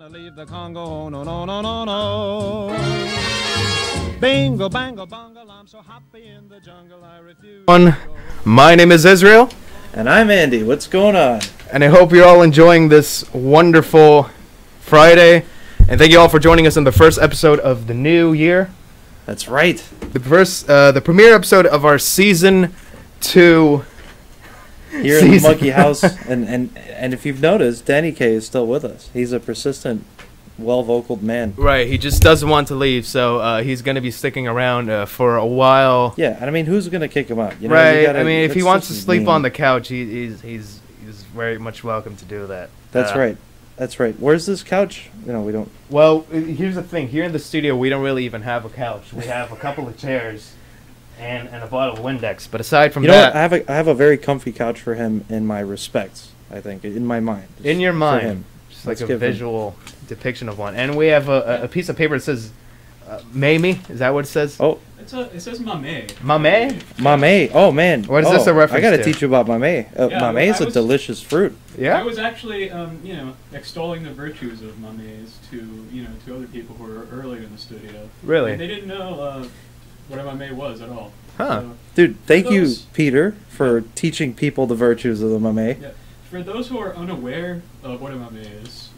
gonna leave the Congo, no, no, no, no, no. Bingo, bango, bungle, I'm so happy in the jungle, I refuse. My name is Israel. And I'm Andy. What's going on? And I hope you're all enjoying this wonderful Friday. And thank you all for joining us in the first episode of the new year. That's right. The premiere episode of our season 2. Here in the Monkey House. And if you've noticed, Danny K is still with us. He's a persistent, well-vocaled man. Right, he just doesn't want to leave, so he's going to be sticking around for a while. Yeah, and I mean, who's going to kick him out? You know, right, I mean, if he wants to sleep on the couch, he's very much welcome to do that. That's right. That's right. Where's this couch? You know, we don't... Well, here's the thing. Here in the studio, we don't really even have a couch. We have a couple of chairs and a bottle of Windex. But aside from that... You know what? I have a very comfy couch for him in my respects, I think, in my mind. In your mind. For him. Just like a visual depiction of one. And we have a piece of paper that says... Mamie? Is that what it says? Oh. It says Mame. Mame? Mame. Oh, man. What is this a reference I got to? to teach you about Mame. Mame is a delicious fruit. Yeah? I was actually, extolling the virtues of Mames to other people who were earlier in the studio. Really? And they didn't know what a Mame was at all. Huh. So, Dude, thank you, Peter, for teaching people the virtues of the Mame. Yeah. For those who are unaware of what a Mame is,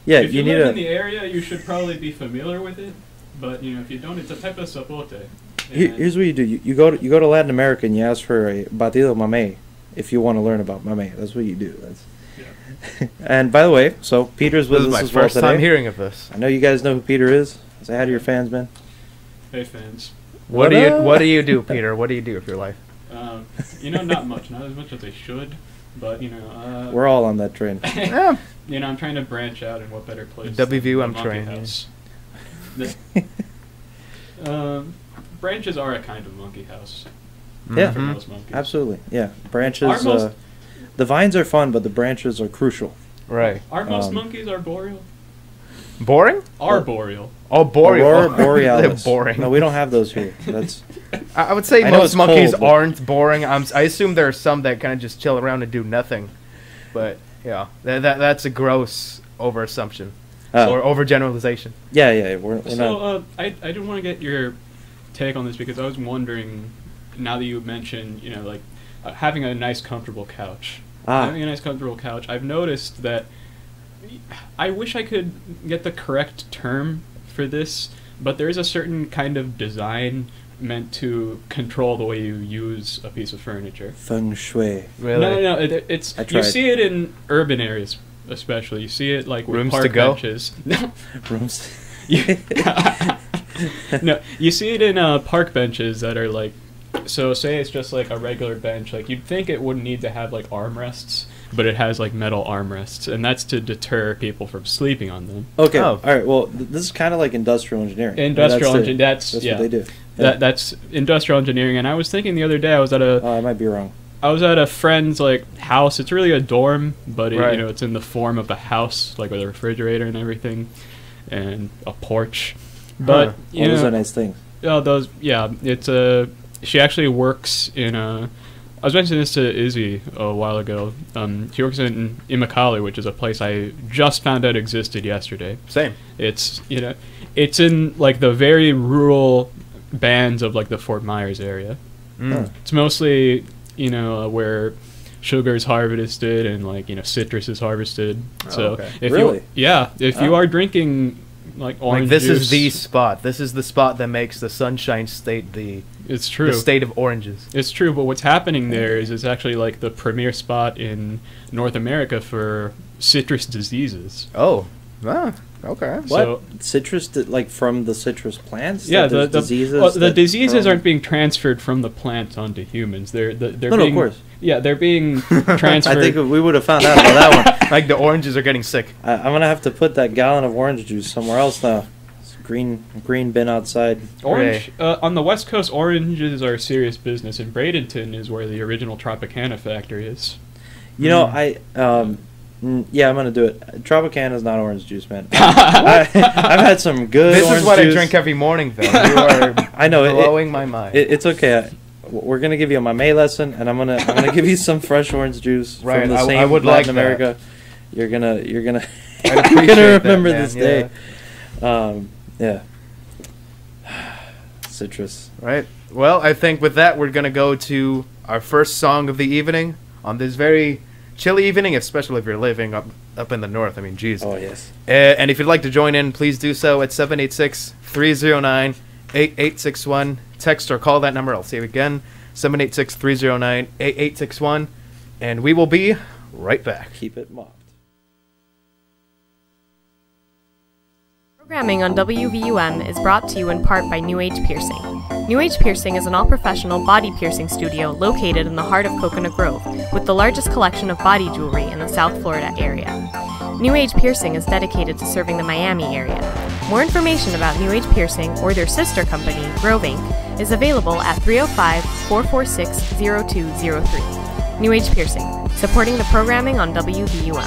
if you live in the area, you should probably be familiar with it. But if you don't, it's a type of sapote. Here's what you do: you go to Latin America and you ask for a batido mame if you want to learn about mame. That's what you do. Yeah. And by the way, so Peter's with us as well today. This is my first time hearing of this. I know you guys know who Peter is. Say hi to your fans, man. Hey, fans. What do you do, Peter? What do you do with your life? Not much. Not as much as I should. But we're all on that train. Yeah. I'm trying to branch out, and what better place? WVM train. Branches are a kind of monkey house. Yeah, for most monkeys. Absolutely. Yeah, branches. The vines are fun, but the branches are crucial. Right. Are most monkeys arboreal? Boring? Arboreal. Oh, boreal. Borealis. They're boring. No, we don't have those here. That's. I would say most monkeys aren't boring. I assume there are some that kind of just chill around and do nothing. But yeah, that's a gross overassumption. Or overgeneralization. Yeah. We're not. I didn't want to get your take on this because I was wondering, now that you mentioned, having a nice, comfortable couch. Having a nice, comfortable couch, I've noticed that I wish I could get the correct term for this, but there is a certain kind of design meant to control the way you use a piece of furniture. Feng shui. Really? No. You see it in urban areas. Especially, you see it like with rooms park to go? benches. Rooms. No, you see it in park benches that are like. So, say it's just like a regular bench. Like you'd think it wouldn't need to have like armrests, but it has like metal armrests, and that's to deter people from sleeping on them. Okay. Oh. All right. Well, this is kind of like industrial engineering. That's what they do. Yeah. That's industrial engineering. And I was thinking the other day, I was at a. I might be wrong. I was at a friend's house. It's really a dorm, but it's in the form of a house, like with a refrigerator and everything, and a porch. But those are nice things. It's a. She actually works in a. I was mentioning this to Izzy a while ago. She works in Immokalee, which is a place I just found out existed yesterday. Same. It's it's in like the very rural bands of like the Fort Myers area. It's mostly where sugar is harvested and citrus is harvested. So if you are drinking like orange this juice, is the spot. This is the spot that makes the Sunshine State It's true. The state of oranges. It's true, but what's happening there is it's actually like the premier spot in North America for citrus diseases. Oh, okay. What? So, citrus, from the citrus plants? Yeah, the diseases. The diseases aren't being transferred from the plant onto humans. They're being, of course. Yeah, they're being transferred. I think we would have found out about that one. Like the oranges are getting sick. I'm gonna have to put that gallon of orange juice somewhere else now. It's green bin outside. Orange on the West Coast, oranges are serious business, and Bradenton is where the original Tropicana factory is. Yeah, I'm gonna do it. Tropicana is not orange juice, man. I've had some good. This orange is what juice. I drink every morning, though. You are I know blowing my mind. It's okay. We're gonna give you a Mame lesson, and I'm gonna give you some fresh orange juice from the same Latin America. You're gonna I'm gonna remember this day. Yeah. Citrus. Right. Well, I think with that, we're gonna go to our first song of the evening on this very chilly evening, especially if you're living up in the north. I mean, geez. Oh, yes. And if you'd like to join in, please do so at 786-309-8861. Text or call that number. I'll say it again. 786-309-8861. And we will be right back. Keep it mocked. Programming on WVUM is brought to you in part by New Age Piercing. New Age Piercing is an all-professional body piercing studio located in the heart of Coconut Grove, with the largest collection of body jewelry in the South Florida area. New Age Piercing is dedicated to serving the Miami area. More information about New Age Piercing or their sister company, Grove Inc., is available at 305-446-0203. New Age Piercing, supporting the programming on WVUM.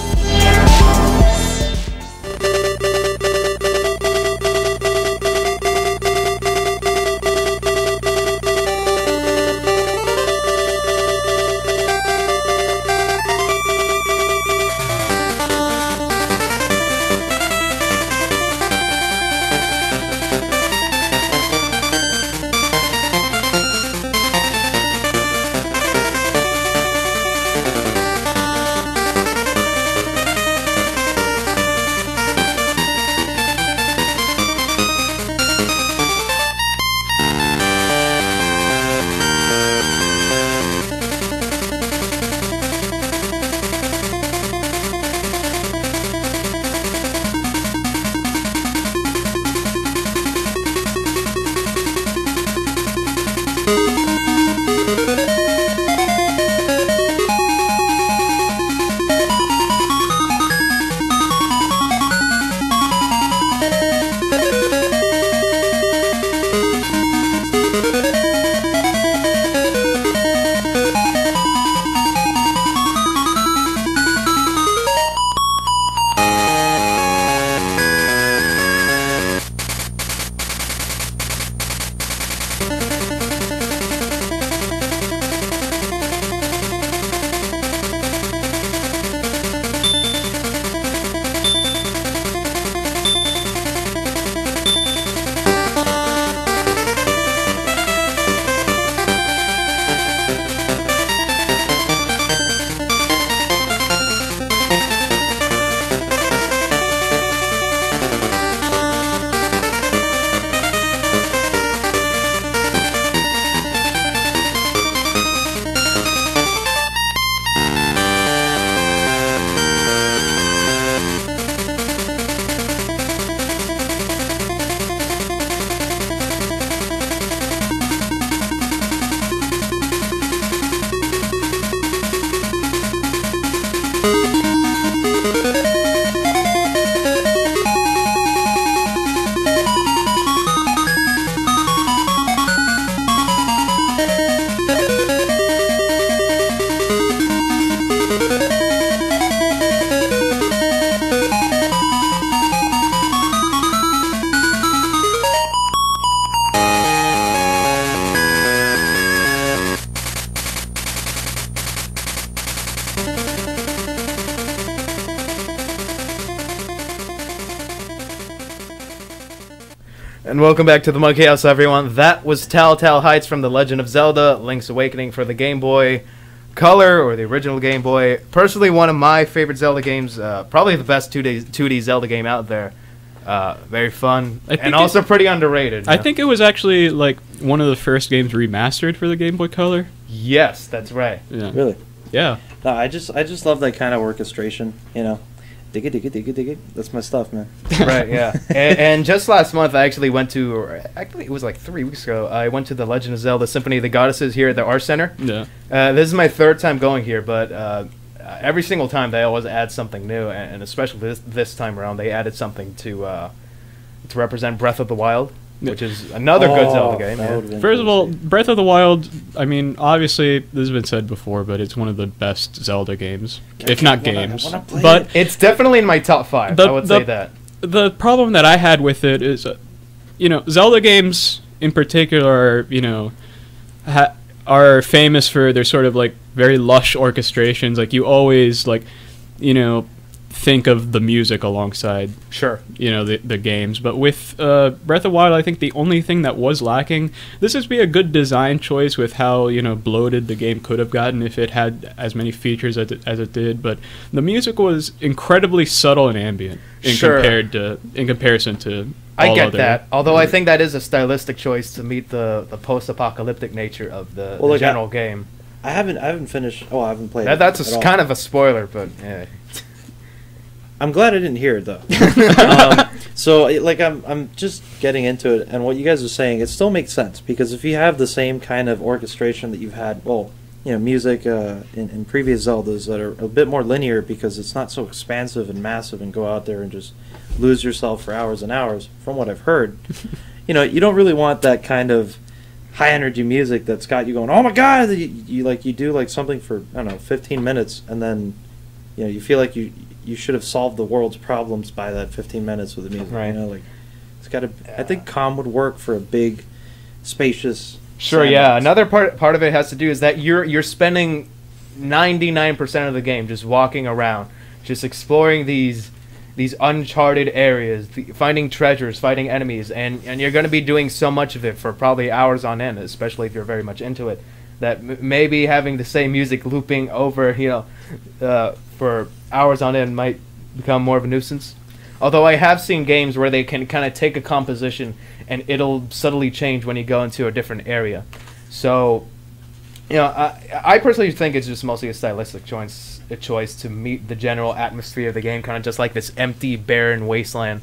And welcome back to the Monkey House, everyone. That was Telltale Heights from The Legend of Zelda: Link's Awakening for the Game Boy Color, or the original Game Boy. Personally, one of my favorite Zelda games, probably the best 2D Zelda game out there. Very fun, and also pretty underrated. I think it was actually like one of the first games remastered for the Game Boy Color. Yes, that's right. Yeah. Really? Yeah. No, I just love that kind of orchestration, you know. Dig it, dig it, dig it, dig it. That's my stuff, man. Right, yeah. And just last month, I actually went to, or actually it was like 3 weeks ago, I went to the Legend of Zelda Symphony of the Goddesses here at the Art Center. Yeah. This is my third time going here, but every single time they always add something new, and especially this time around, they added something to represent Breath of the Wild, which is another good Zelda game. Yeah. First of all, Breath of the Wild, I mean, obviously, this has been said before, but it's one of the best Zelda games, if not games. But it's definitely in my top 5, I would say that. The problem that I had with it is, Zelda games in particular, are famous for their sort of, like, very lush orchestrations. Like, you always, like, think of the music alongside, Sure. you know, the games. But with Breath of the Wild, I think the only thing that was lacking, this would be a good design choice with how, you know, bloated the game could have gotten if it had as many features as it did. But the music was incredibly subtle and ambient in comparison to. I get that. Although I think that is a stylistic choice to meet the post-apocalyptic nature of the general game. I haven't finished. Oh, I haven't played. That's kind of a spoiler, but yeah. I'm glad I didn't hear it though. So like I'm just getting into it, and what you guys are saying, it still makes sense, because if you have the same kind of orchestration that you've had, well, you know, music in previous Zeldas that are a bit more linear, because it's not so expansive and massive and go out there and just lose yourself for hours and hours. From what I've heard, you know, you don't really want that kind of high energy music that's got you going, oh my god, you do like something for, I don't know, 15 minutes, and then, you know, you feel like you should have solved the world's problems by that 15 minutes with the music. Right. You know, like, it's got to. I think calm would work for a big, spacious. Sure. sandbox. Yeah. Another part of it has to do is that you're spending 99% of the game just walking around, just exploring these uncharted areas, finding treasures, fighting enemies, and you're going to be doing so much of it for probably hours on end, especially if you're very much into it, that maybe having the same music looping over, you know, for hours on end might become more of a nuisance. Although I have seen games where they can kind of take a composition and it'll subtly change when you go into a different area. So, you know, I personally think it's just mostly a stylistic choice to meet the general atmosphere of the game, kind of just like this empty, barren wasteland.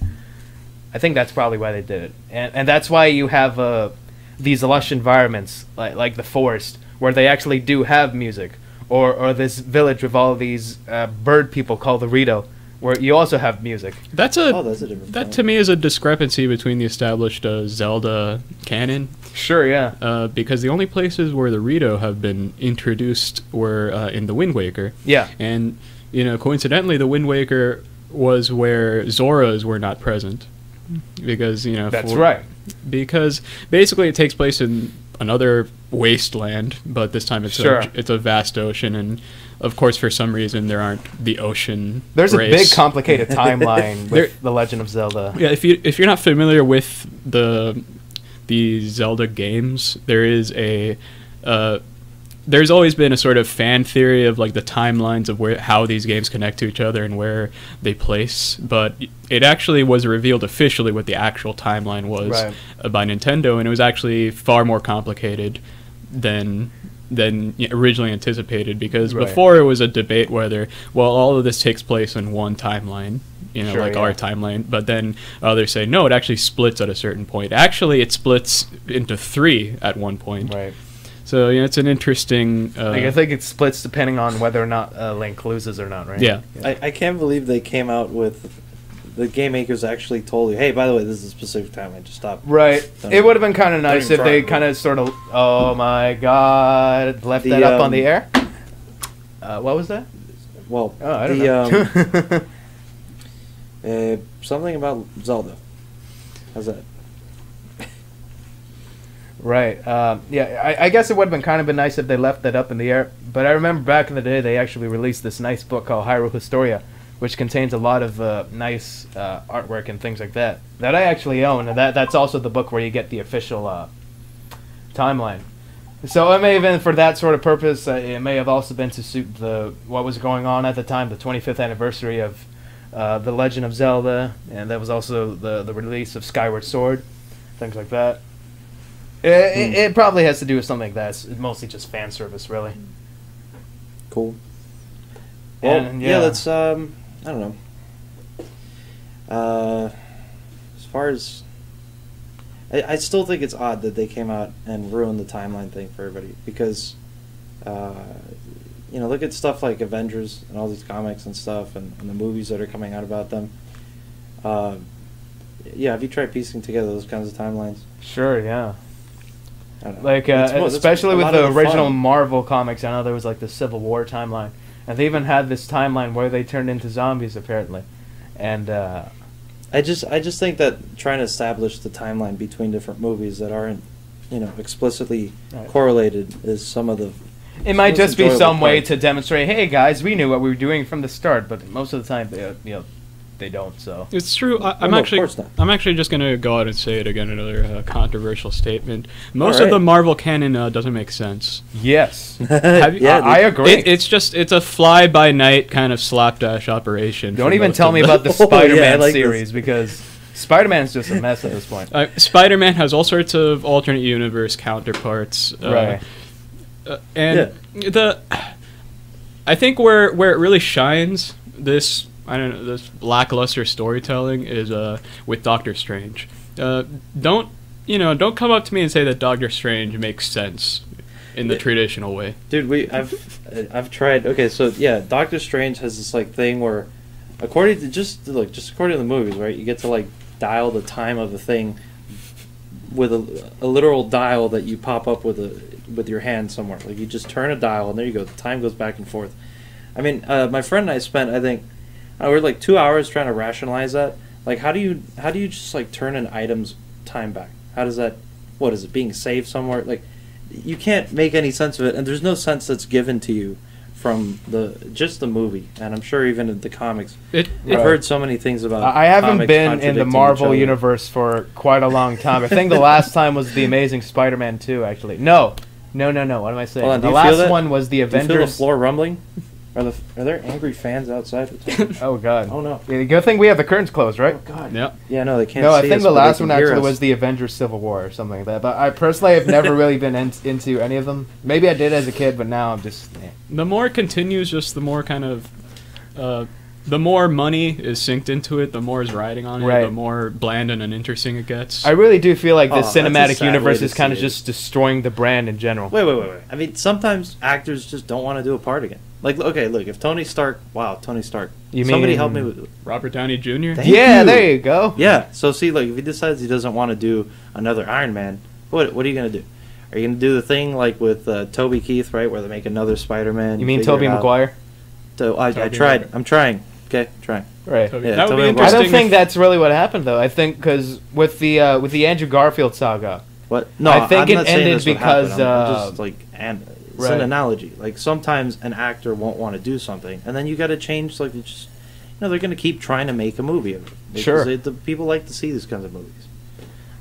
I think that's probably why they did it, and that's why you have these lush environments like the forest, where they actually do have music, or this village with all of these bird people called the Rito, where you also have music. That's a different that point. to me is a discrepancy between the established Zelda canon. Sure, yeah. Because the only places where the Rito have been introduced were in the Wind Waker. Yeah. And, you know, coincidentally, the Wind Waker was where Zoras were not present. Because, you know... That's right. Because basically it takes place in another wasteland, but this time it's it's a vast ocean, and of course for some reason there aren't the ocean There's race. a big complicated timeline with The Legend of Zelda. Yeah, if you're not familiar with the Zelda games, there's always been a sort of fan theory of like the timelines of how these games connect to each other and where they place, but it actually was revealed officially what the actual timeline was by Nintendo, and it was actually far more complicated than originally anticipated, because before it was a debate whether, well, all of this takes place in one timeline, you know, our timeline, but then others say no, it actually splits at a certain point. Actually, it splits into 3 at one point. Right. So, yeah, it's an interesting... I think it splits depending on whether or not Link loses or not, right? Yeah. I can't believe they came out with... The game makers actually told you, hey, by the way, this is a specific timeline, just stop. Right. It would have been kind of nice if they kind of sort of... Oh, my God. Left that up on the air? What was that? Well, I don't know. Something about Zelda. How's that? Right. Yeah, I guess it would have been nice if they left that up in the air. But I remember back in the day they actually released this nice book called Hyrule Historia, which contains a lot of nice artwork and things like that I actually own. And that's also the book where you get the official timeline. So it may have been for that sort of purpose. It may have also been to suit what was going on at the time, the 25th anniversary of The Legend of Zelda. And that was also the release of Skyward Sword, things like that. It probably has to do with something like that. It's mostly just fan service, really. Cool. Well, And, yeah, let's, I don't know. As far as... I still think it's odd that they came out and ruined the timeline thing for everybody, because, you know, look at stuff like Avengers and all these comics and stuff, and the movies that are coming out about them. Yeah, have you tried piecing together those kinds of timelines? Sure, yeah. Like, especially with the original Marvel comics, I know there was like the Civil War timeline, and they even had this timeline where they turned into zombies apparently, and I just think that trying to establish the timeline between different movies that aren't, you know, explicitly correlated is some of the It might just be enjoyable some way part. to demonstrate, hey guys, we knew what we were doing from the start, but most of the time, they don't. So It's true. I'm no, of actually, course not. I'm actually just gonna go out and say it again. Another controversial statement. Most of Alright. the Marvel canon doesn't make sense. yes, Have you- Yeah, I agree. It's a fly by night kind of slapdash operation. Don't for even most tell of me them. about the Oh, yeah, I Spider-Man like this. series because Spider-Man's just a mess at this point. Spider-Man has all sorts of alternate universe counterparts. Right. And I think where it really shines, this lackluster storytelling is with Doctor Strange. Don't come up to me and say that Doctor Strange makes sense in the traditional way. Dude, I've tried. Okay, so yeah, Doctor Strange has this like thing where, according to just according to the movies, right? You get to like dial the time of the thing with a literal dial that you pop up with your hand somewhere. Like you just turn a dial and there you go. The time goes back and forth. I mean, my friend and I spent we were like 2 hours trying to rationalize that. Like, how do you just like turn an item's time back? How does that? What is it being saved somewhere? Like, you can't make any sense of it, and there's no sense that's given to you from just the movie. And I'm sure even in the comics, I've heard so many things about. I haven't comics been in the contradicting each Marvel other. universe for quite a long time. I think the last time was the Amazing Spider-Man 2, actually. No. What am I saying? Hold on, do The you feel last that? one was the Do you feel the Avengers. floor rumbling? Are there angry fans outside? Oh god. Oh no. Yeah, good thing we have the curtains closed, right? God. Yep. Yeah, no, they can't. No, I see think us, the but they last can one hear actually us. was the Avengers Civil War or something like that. But I personally have never really been into any of them. Maybe I did as a kid, but now I'm just. The more it continues, just the more kind of, the more money is synced into it, the more is riding on it, Right. the more bland and uninteresting it gets. I really do feel like the Oh, that's a cinematic sad universe way to is kind of see it. just destroying the brand in general. Wait. I mean, sometimes actors just don't want to do a part again. Like, okay, look, if Tony Stark, Tony Stark. Somebody mean- help me with. Robert Downey Jr. Thank Yeah, you. there you go. Yeah, so see, like, if he decides he doesn't want to do another Iron Man, what are you gonna do? Are you gonna do the thing like with Toby Keith, right, where they make another Spider-Man? You mean figure Tobey it out? Maguire? I Tobey tried. Maguire. I'm trying. Okay, trying. Right. Toby- Yeah, that would Tobey be Maguire. I interesting. don't think if- that's really what happened, though. I think because with the Andrew Garfield saga, What? No, I think I'm it not saying ended this would happen. because, I'm just like, and it's right. an analogy. Like sometimes an actor won't want to do something, and then you got to change. Like, it's just, they're going to keep trying to make a movie of it. Because Sure. the people like to see these kinds of movies.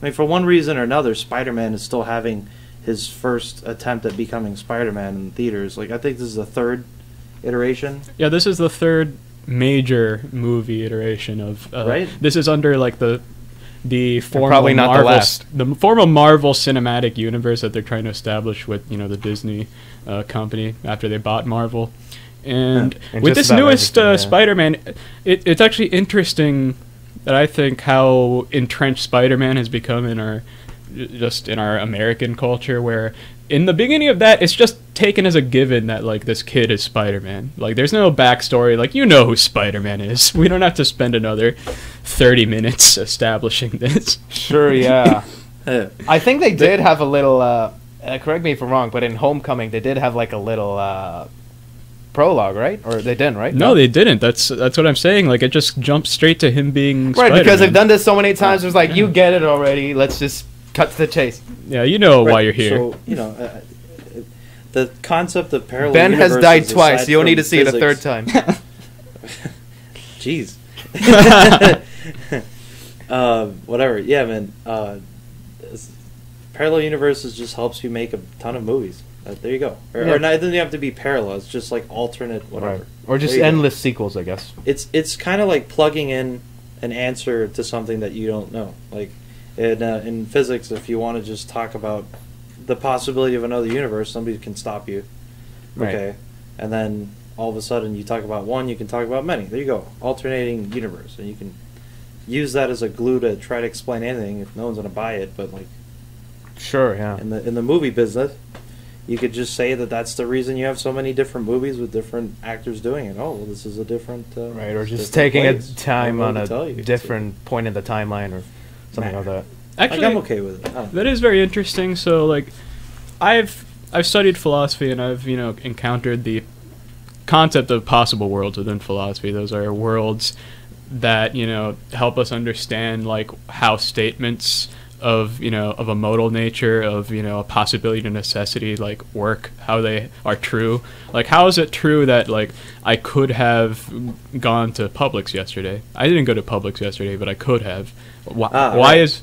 I mean, for one reason or another, Spider-Man is still having his first attempt at becoming Spider-Man in theaters. Like, I think this is the third iteration. Yeah, this is the third major movie iteration of. Right. This is under like the formal probably not the Marvel, last. the formal Marvel cinematic universe that they're trying to establish with the Disney company after they bought Marvel. And And with just this about newest everything, yeah. Spider-Man, it's actually interesting that I think how entrenched Spider-Man has become in our American culture, where in the beginning of that, it's just taken as a given that like this kid is Spider-Man. Like there's no backstory. Like who Spider-Man is. We don't have to spend another 30 minutes establishing this. sure, yeah. Yeah. I think they did have a little. Correct me if I'm wrong, but in Homecoming they did have like a little prologue, right? Or they didn't, right? No, they didn't. That's what I'm saying. Like it just jumps straight to him being Right, Spider-Man. because they've done this so many times. It's like you get it already. Let's just cut to the chase. Yeah, you know why Right, you're here. So, the concept of parallel Ben has universes died twice. aside You don't need from to see it a third physics- time. Jeez. Whatever. Yeah, man. Parallel universes just helps you make a ton of movies. There you go. Or not, it doesn't have to be parallel. It's just like alternate whatever. Right. Or just There you go. endless sequels, I guess. It's kind of like plugging in an answer to something that you don't know. Like in physics, if you want to just talk about the possibility of another universe, somebody can stop you. Right. Okay, and then all of a sudden you talk about one, you can talk about many. There you go, alternating universe, and you can use that as a glue to try to explain anything if no one's gonna buy it. But like Sure, yeah. in the movie business, you could just say that that's the reason you have so many different movies with different actors doing it. Oh, well, this is a different Right, or just different taking a place. time I on don't know what a to tell you. different point in the timeline or something Nah. like that. Actually, Like, I'm okay with it. I don't know. that is very interesting. So like, I've studied philosophy and I've encountered the concept of possible worlds within philosophy. Those are worlds that help us understand like how statements of of a modal nature, of a possibility to necessity, like work, how they are true. Like, how is it true that like I could have gone to Publix yesterday? I didn't go to Publix yesterday, but I could have. Why is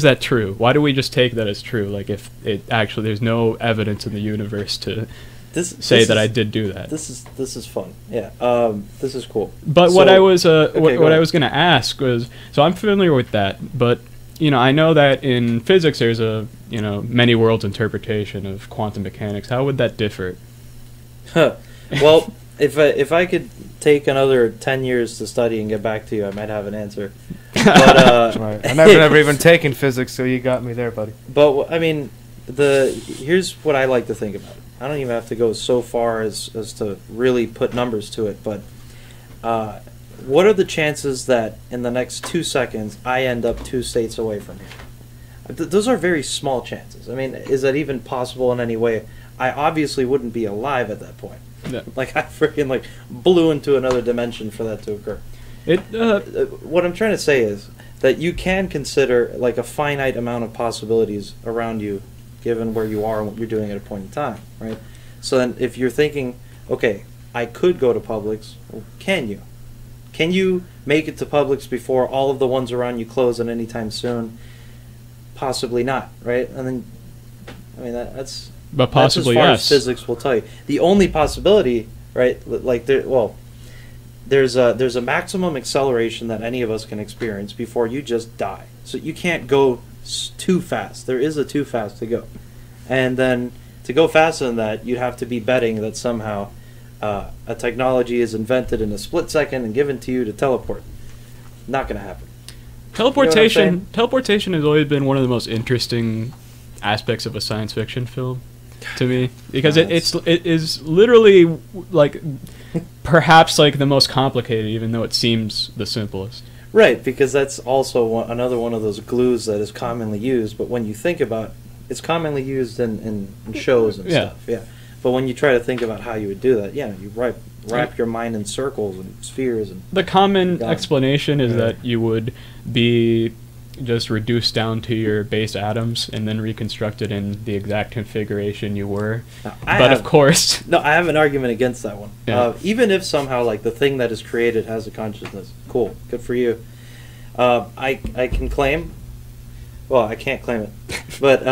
that true? Why do we just take that as true? Like, if it actually there's no evidence in the universe to say that I did do that. This is fun. Yeah. This is cool. But what I was what I was going to ask was, so I'm familiar with that, but I know that in physics there's a many worlds interpretation of quantum mechanics. How would that differ? Well, if I could take another 10 years to study and get back to you, I might have an answer. But right. I've never even taken physics, so you got me there, buddy. But I mean, here's what I like to think about. I don't even have to go so far as to really put numbers to it, but what are the chances that in the next 2 seconds I end up 2 states away from here? Those are very small chances. I mean, is that even possible in any way? I obviously wouldn't be alive at that point. Yeah. Like, I freaking blew into another dimension for that to occur. What I'm trying to say is that you can consider like a finite amount of possibilities around you, given where you are and what you're doing at a point in time, right? So then, if you're thinking, okay, I could go to Publix, well, can you? Can you make it to Publix before all of the ones around you close at any time soon? Possibly not, right? And then, I mean, that's but possibly that's as far yes. as physics will tell you. The only possibility, right? Like there's a maximum acceleration that any of us can experience before you just die. So you can't go too fast. There is a too fast to go, and then to go faster than that, you'd have to be betting that somehow a technology is invented in a split second and given to you to teleport. Not going to happen. Teleportation has always been one of the most interesting aspects of a science fiction film to me, because it is literally like perhaps like the most complicated, even though it seems the simplest. Right, because that's also another one of those glues that is commonly used, but when you think about it's commonly used in shows and stuff, yeah. But when you try to think about how you would do that, you wrap your mind in circles and spheres. And the common explanation is that you would be just reduced down to your base atoms and then reconstructed in the exact configuration you were. Of course... No, I have an argument against that one. Yeah. Even if somehow like the thing that is created has a consciousness, cool, good for you. I can claim... Well, I can't claim it. But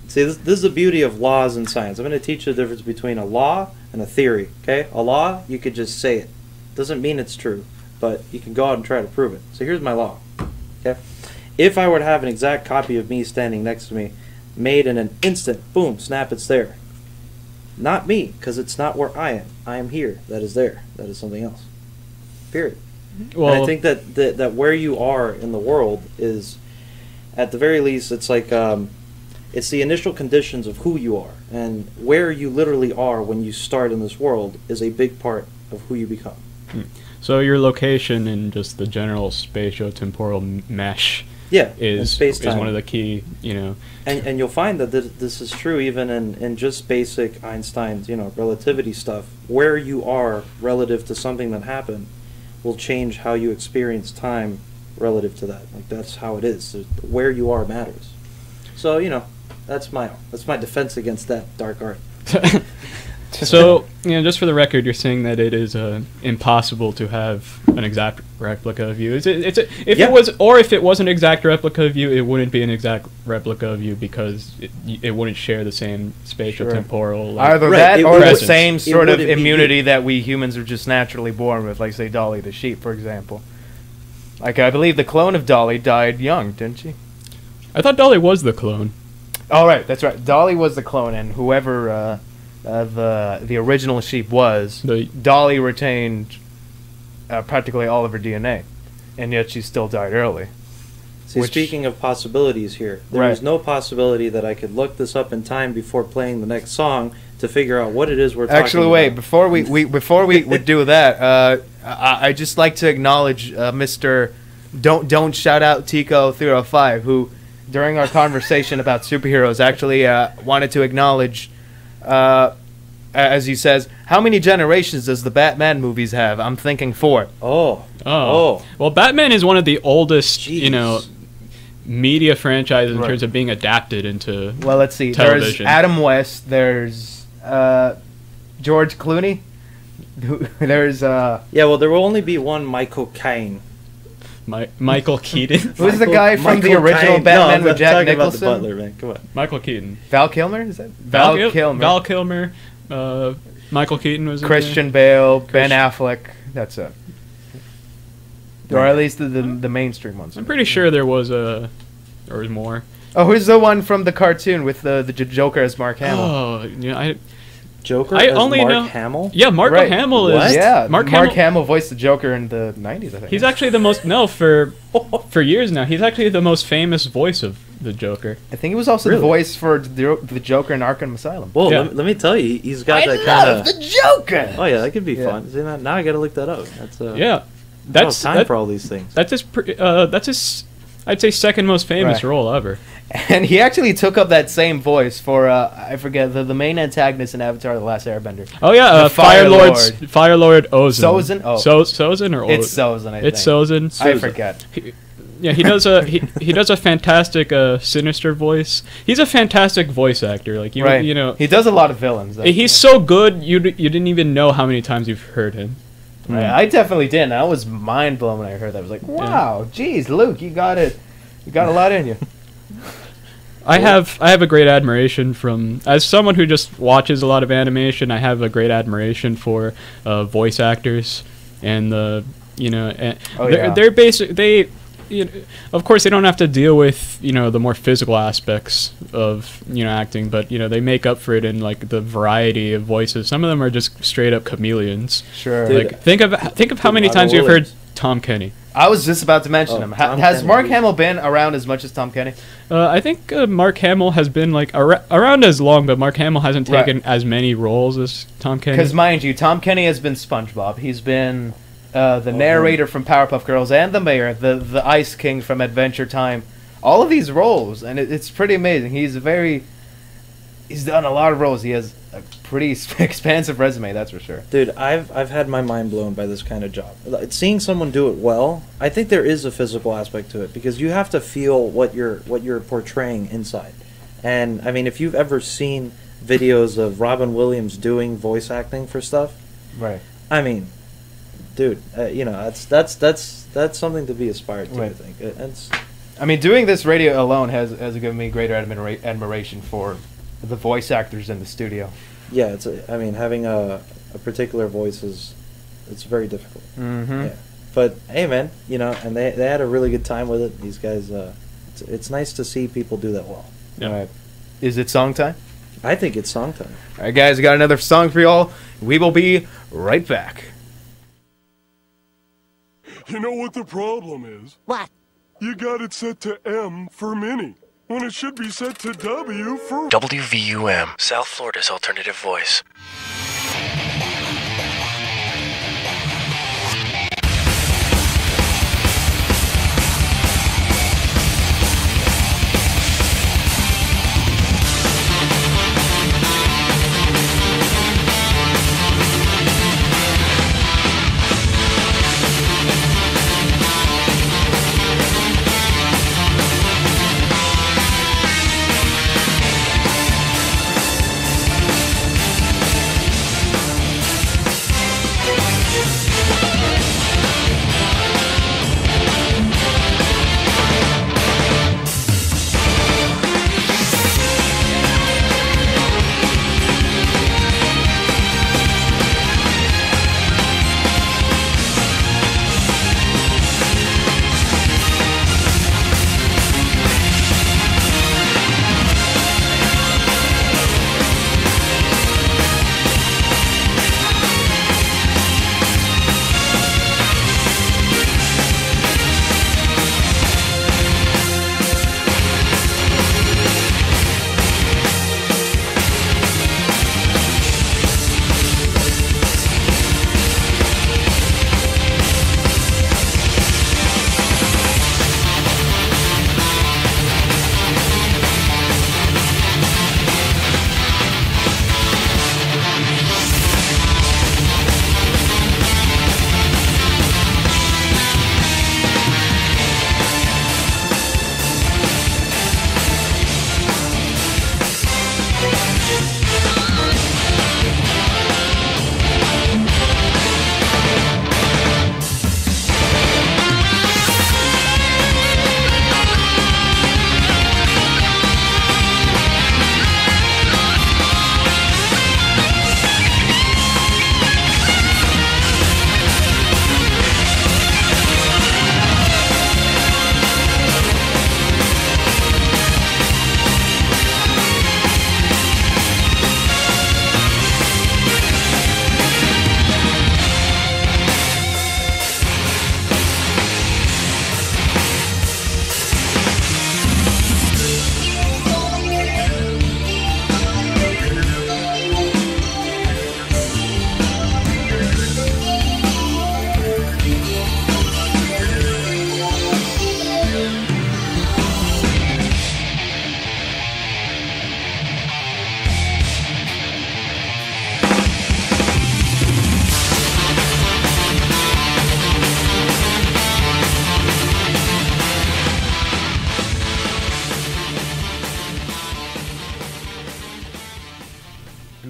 see, this is the beauty of laws in science. I'm going to teach you the difference between a law and a theory. Okay, a law, you could just say it. Doesn't mean it's true, but you can go out and try to prove it. So here's my law. Okay, if I were to have an exact copy of me standing next to me, made in an instant, boom, snap, it's there. Not me, because it's not where I am. I am here. That is there. That is something else. Period. Well, and I think that where you are in the world is, at the very least, it's like it's the initial conditions of who you are, and where you literally are when you start in this world is a big part of who you become. So your location in just the general spatio-temporal mesh is one of the key, And you'll find that this is true even in just basic Einstein's, relativity stuff. Where you are relative to something that happened will change how you experience time relative to that. Like, that's how it is. Where you are matters. So, that's my defense against that dark art. So, just for the record, you're saying that it is impossible to have an exact replica of you. If it was an exact replica of you, it wouldn't be an exact replica of you because it wouldn't share the same spatial-temporal. Either that or the same sort of immunity that we humans are just naturally born with, like, say, Dolly the sheep, for example. Like, I believe the clone of Dolly died young, didn't she? I thought Dolly was the clone. Oh, right, that's right. Dolly was the clone, and whoever the original sheep was, Dolly retained practically all of her DNA, and yet she still died early. See, speaking of possibilities here, there is no possibility that I could look this up in time before playing the next song to figure out what it is we're talking about. Actually, wait, before we would do that, I just like to acknowledge Mr. Don't shout out Tico 305, who during our conversation about superheroes actually wanted to acknowledge, as he says, how many generations does the Batman movies have? I'm thinking 4. Oh. Well, Batman is one of the oldest, media franchises in Right. terms of being adapted into. Well, let's see. Television. There's Adam West. There's George Clooney. There's Yeah, well, there will only be one Michael Caine. Michael Keaton. who's the guy from the Michael original Caine. Batman no, with I'm Jack talking Nicholson? About the Butler, man. Come on. Michael Keaton. Val Kilmer? Is that Val Kilmer? Val Kilmer. Michael Keaton was in Christian Bale, Ben Affleck. That's it. Or at least the mainstream ones. there. I'm pretty sure there was more. Oh, who's the one from the cartoon with the Joker as Mark Hamill? Oh, yeah. Joker I as only Mark know- Hamill? Yeah, Mark Right. Hamill What? is. Yeah, Mark Hamill Hamill. voiced the Joker in the 90s, I think. He's actually the most for years now. He's actually the most famous voice of the Joker. I think he was also Really? the voice for the Joker in Arkham Asylum. Well, Yeah. let me tell you, he's got that kind love of. the Joker. Oh yeah, that could be Yeah. fun. See, now I gotta look that up. That's Yeah, that's time that- for all these things. that's his I'd say second most famous Right. role ever. And he actually took up that same voice for I forget the main antagonist in Avatar: The Last Airbender. Oh yeah, The Fire Lord Ozin. Sozin? Oh. Sozin or It's Ozin? Sozin, I think. It's Sozin. I forget. Yeah, he does a fantastic sinister voice. He's a fantastic voice actor. Like you, Right. you know, He does a lot of villains. he's so good. You didn't even know how many times you've heard him. Right, I definitely didn't. I was mind blown when I heard that. I was like, wow, geez, Luke, you got it. You got a lot in you. I have a great admiration as someone who just watches a lot of animation. I have a great admiration for voice actors and they're basic. Of course, they don't have to deal with the more physical aspects of acting, but they make up for it in like the variety of voices. Some of them are just straight up chameleons. Sure. Dude, Like think of how many Robin times you've heard Williams. Tom Kenny. I was just about to mention him. Tom Has Kenny. Mark Hamill been around as much as Tom Kenny? I think Mark Hamill has been like around as long, but Mark Hamill hasn't Right. taken as many roles as Tom Kenny. Because mind you, Tom Kenny has been SpongeBob. He's been the narrator from Powerpuff Girls and the mayor, the Ice King from Adventure Time. All of these roles, and it's pretty amazing. He's done a lot of roles. He has a pretty expansive resume, that's for sure. Dude, I've had my mind blown by this kind of job. Seeing someone do it well, I think there is a physical aspect to it because you have to feel what you're portraying inside. And I mean, if you've ever seen videos of Robin Williams doing voice acting for stuff, Right. I mean, dude, that's something to be aspired to. Right. I think it's I mean, doing this radio alone has given me greater admiration for the voice actors in the studio. yeah. I mean, having a particular voice it's very difficult. Mm-hmm. Yeah. But hey, man, and they had a really good time with it. These guys, it's nice to see people do that well. Yeah. All right. Is it song time? I think it's song time. All right, guys, we got another song for y'all. We will be right back. You know what the problem is? What? You got it set to M for mini, when it should be set to W for... WVUM, South Florida's alternative voice.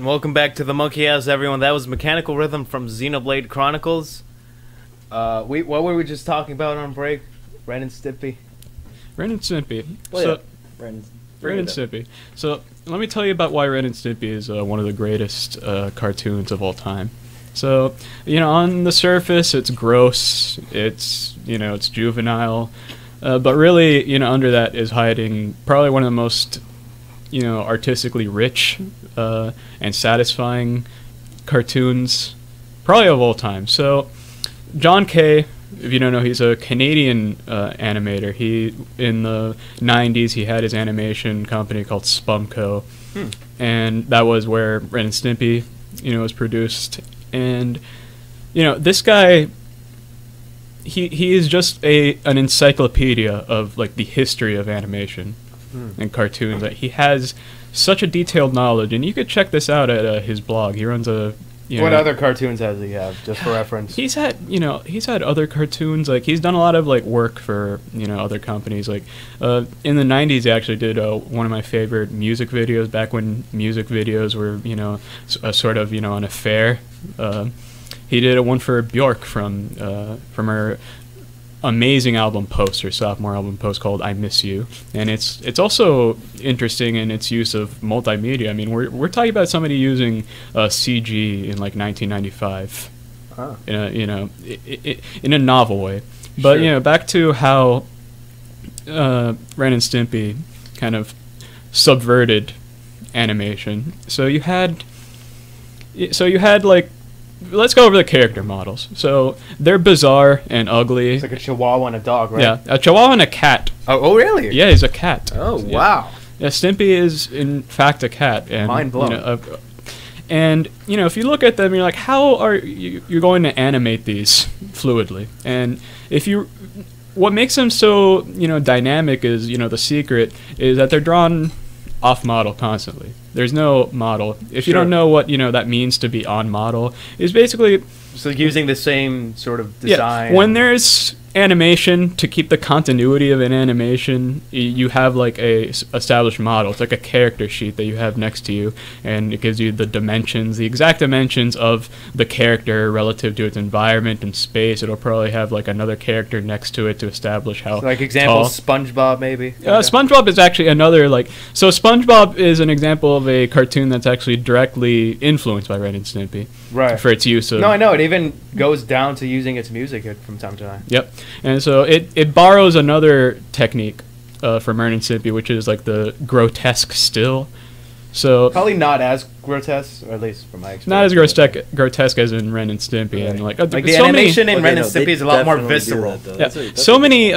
And welcome back to the Monkey House, everyone. That was Mechanical Rhythm from Xenoblade Chronicles. What were we just talking about on break? Ren and Stimpy? Ren and Stimpy. Ren and Stimpy. So let me tell you about why Ren and Stimpy is one of the greatest cartoons of all time. So, on the surface, it's gross, it's juvenile, but really, under that is hiding probably one of the most, artistically rich and satisfying cartoons probably of all time. So, John Kay, if you don't know, he's a Canadian animator. In the 90s, he had his animation company called Spumco, and that was where Ren and Stimpy, was produced. And this guy, he is just an encyclopedia of like the history of animation and cartoons. That he has such a detailed knowledge, and you could check this out at his blog. He runs a what other cartoons has he have, just for reference? He's had other cartoons. Like, he's done a lot of like work for other companies. Like in the 90s, he actually did one of my favorite music videos, back when music videos were a sort of an affair. He did one for Bjork from her amazing album Post, her sophomore album Post, called I Miss You. And it's also interesting in its use of multimedia. I mean, we're talking about somebody using CG in like 1995 in a novel way. But Sure. Back to how Ren and Stimpy kind of subverted animation. So you had like, let's go over the character models. So they're bizarre and ugly. It's like a chihuahua and a dog, right? Yeah, a chihuahua and a cat. Oh, really? Yeah, he's a cat. Oh, Yeah. wow. Yeah, Stimpy is in fact a cat. And, Mind blown. And if you look at them, you're like, how are you're going to animate these fluidly? And what makes them so dynamic is the secret is that they're drawn off model constantly. There's no model. If you don't know what that means to be on model, is basically so using the same sort of design. Yeah, when there's animation, to keep the continuity of an animation, you have like a established model. It's like a character sheet that you have next to you, and it gives you the dimensions, the exact dimensions of the character relative to its environment and space. It'll probably have like another character next to it to establish how So like example, tall. SpongeBob maybe? SpongeBob is actually another so SpongeBob is an example of a cartoon that's actually directly influenced by Ren and Stimpy. Right. For its use of... No, I know. It even goes down to using its music from time to time. Yep. And so it borrows another technique from Ren and Stimpy, which is like the grotesque still. So Probably not as grotesque, or at least from my experience. not as grotesque as in Ren and Stimpy. Right. And like the so animation many, in Ren and Stimpy is a lot more visceral. so many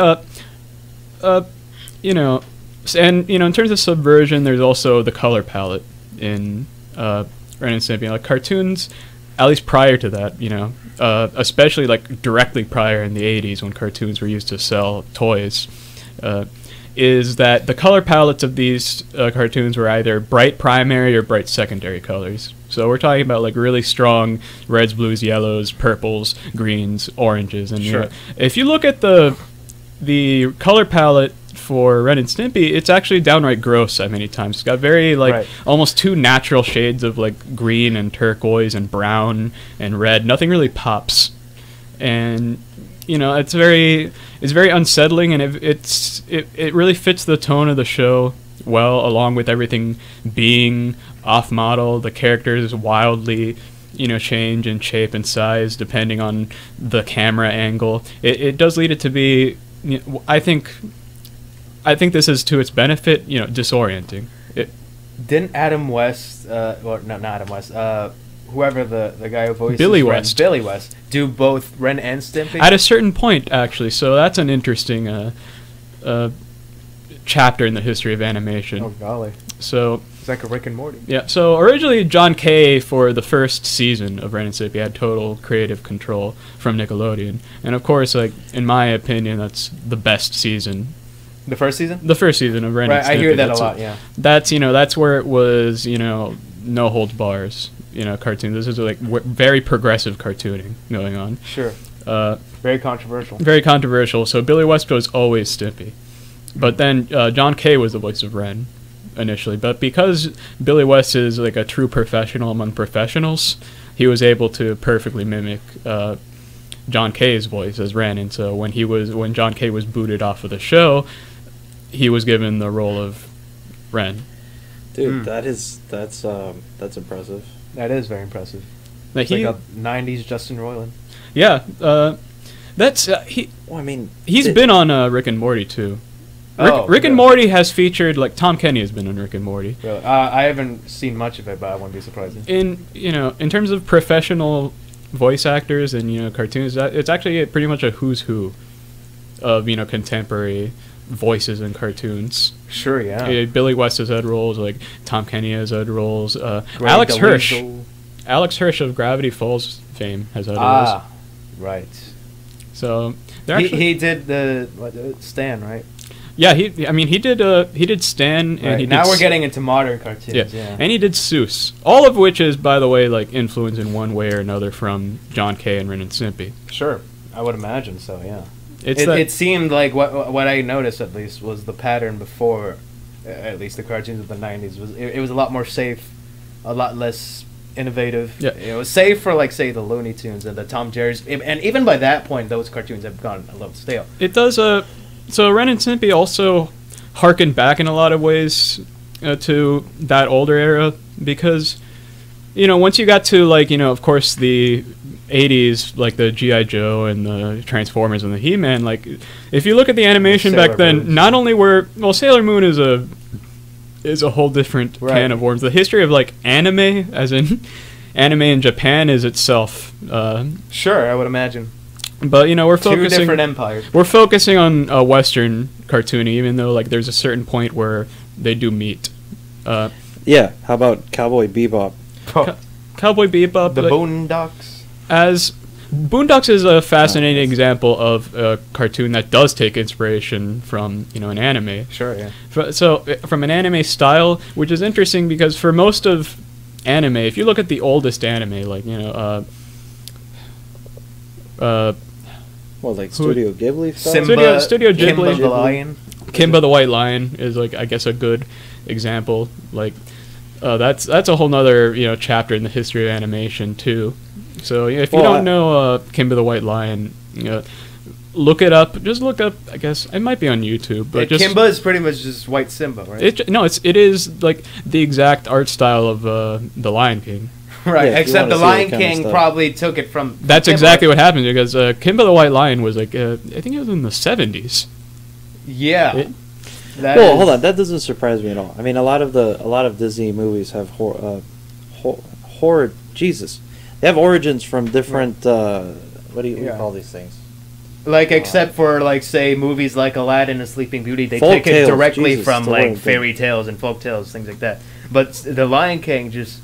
and in terms of subversion, there's also the color palette in Ren and Stimpy. Like cartoons, at least prior to that, especially like directly prior in the 80s when cartoons were used to sell toys, is that the color palettes of these cartoons were either bright primary or bright secondary colors. So we're talking about like really strong reds, blues, yellows, purples, greens, oranges, and if you look at the color palette for Ren and Stimpy, it's actually downright gross at many times. It's got very almost too natural shades of like green and turquoise and brown and red. Nothing really pops, and it's very unsettling, and it really fits the tone of the show well, along with everything being off model. The characters wildly change in shape and size depending on the camera angle. It does lead it to be, I think this is to its benefit, disorienting. Didn't Adam West, well, not Adam West, whoever the guy who voices Billy Ren, West. Billy West, do both Ren and Stimpy? At a certain point, actually. So that's an interesting chapter in the history of animation. Oh, golly. So It's like a Rick and Morty. yeah, so originally John Kay, for the first season of Ren and Stimpy, had total creative control from Nickelodeon. And of course, like, in my opinion, that's the best season. The first season? The first season of Ren and Stimpy. Right, I hear that That's a lot, yeah. That's, that's where it was, no holds bars, cartoon. This is like very progressive cartooning going on. Sure. Very controversial. Very controversial. So Billy West was always Stimpy. But then John Kay was the voice of Ren. initially, but because Billy West is like a true professional among professionals, he was able to perfectly mimic John Kay's voice as Ren. And so when John Kay was booted off of the show, he was given the role of Ren. Dude, that's impressive. That is very impressive. Like It's like a '90s Justin Roiland. Yeah, that's he. Well, I mean, He's been on Rick and Morty too. Rick and Morty has featured, like, Tom Kenny has been on Rick and Morty. Really? I haven't seen much of it, but I wouldn't be surprised. In terms of professional voice actors and cartoons, it's actually pretty much a who's who of contemporary voices in cartoons. Sure, yeah. Billy West has had roles, like Tom Kenny has had roles. Alex Hirsch of Gravity Falls fame has had roles. Right. So he did the Stan, right? Yeah, he did Stan, and right. he did now we're getting into modern cartoons. Yeah, and he did Seuss, all of which is, by the way, like influenced in one way or another from John Kay and Ren and Stimpy. Sure, I would imagine so. Yeah, it seemed like what I noticed at least was the pattern before, at least the cartoons of the '90s was it was a lot more safe, a lot less innovative. Yeah, it was safe for, like, say, the Looney Tunes and the Tom Jerry's, and even by that point, those cartoons have gone a little stale. It does. So Ren and Stimpy also harkened back in a lot of ways to that older era, because once you got to, like, of course the 80s, like the G.I. Joe and the Transformers and the He-Man, like, if you look at the animation back then, not only Sailor Moon is a whole different can of worms. The history of, like, anime, as in anime in Japan, is itself sure, I would imagine. But we're focusing two different empires. We're focusing on Western cartooning, even though, like, there's a certain point where they do meet. Yeah, how about Cowboy Bebop? Cowboy Bebop, the Boondocks. Boondocks is a fascinating example of a cartoon that does take inspiration from an anime. Sure, yeah. So from an anime style, which is interesting because for most of anime, if you look at the oldest anime, like like Studio Ghibli stuff? Studio Ghibli. Kimba the Lion. Kimba the White Lion is, like, I guess, a good example. Like, that's a whole nother chapter in the history of animation too. So if you don't know Kimba the White Lion, look it up. Just look up. I guess it might be on YouTube. But Kimba is pretty much just White Simba, right? It is like the exact art style of the Lion King. Right, yeah, except the Lion King probably took it from... That's exactly what happened, because Kimba the White Lion was, like, I think it was in the 70s. Yeah. Hold on, that doesn't surprise me at all. I mean, a lot of Disney movies have horror... Jesus. They have origins from different... what do you call these things? Like, except for, like, say, movies like Aladdin and Sleeping Beauty, they take it directly from, like, fairy tales and folk tales, things like that. But the Lion King just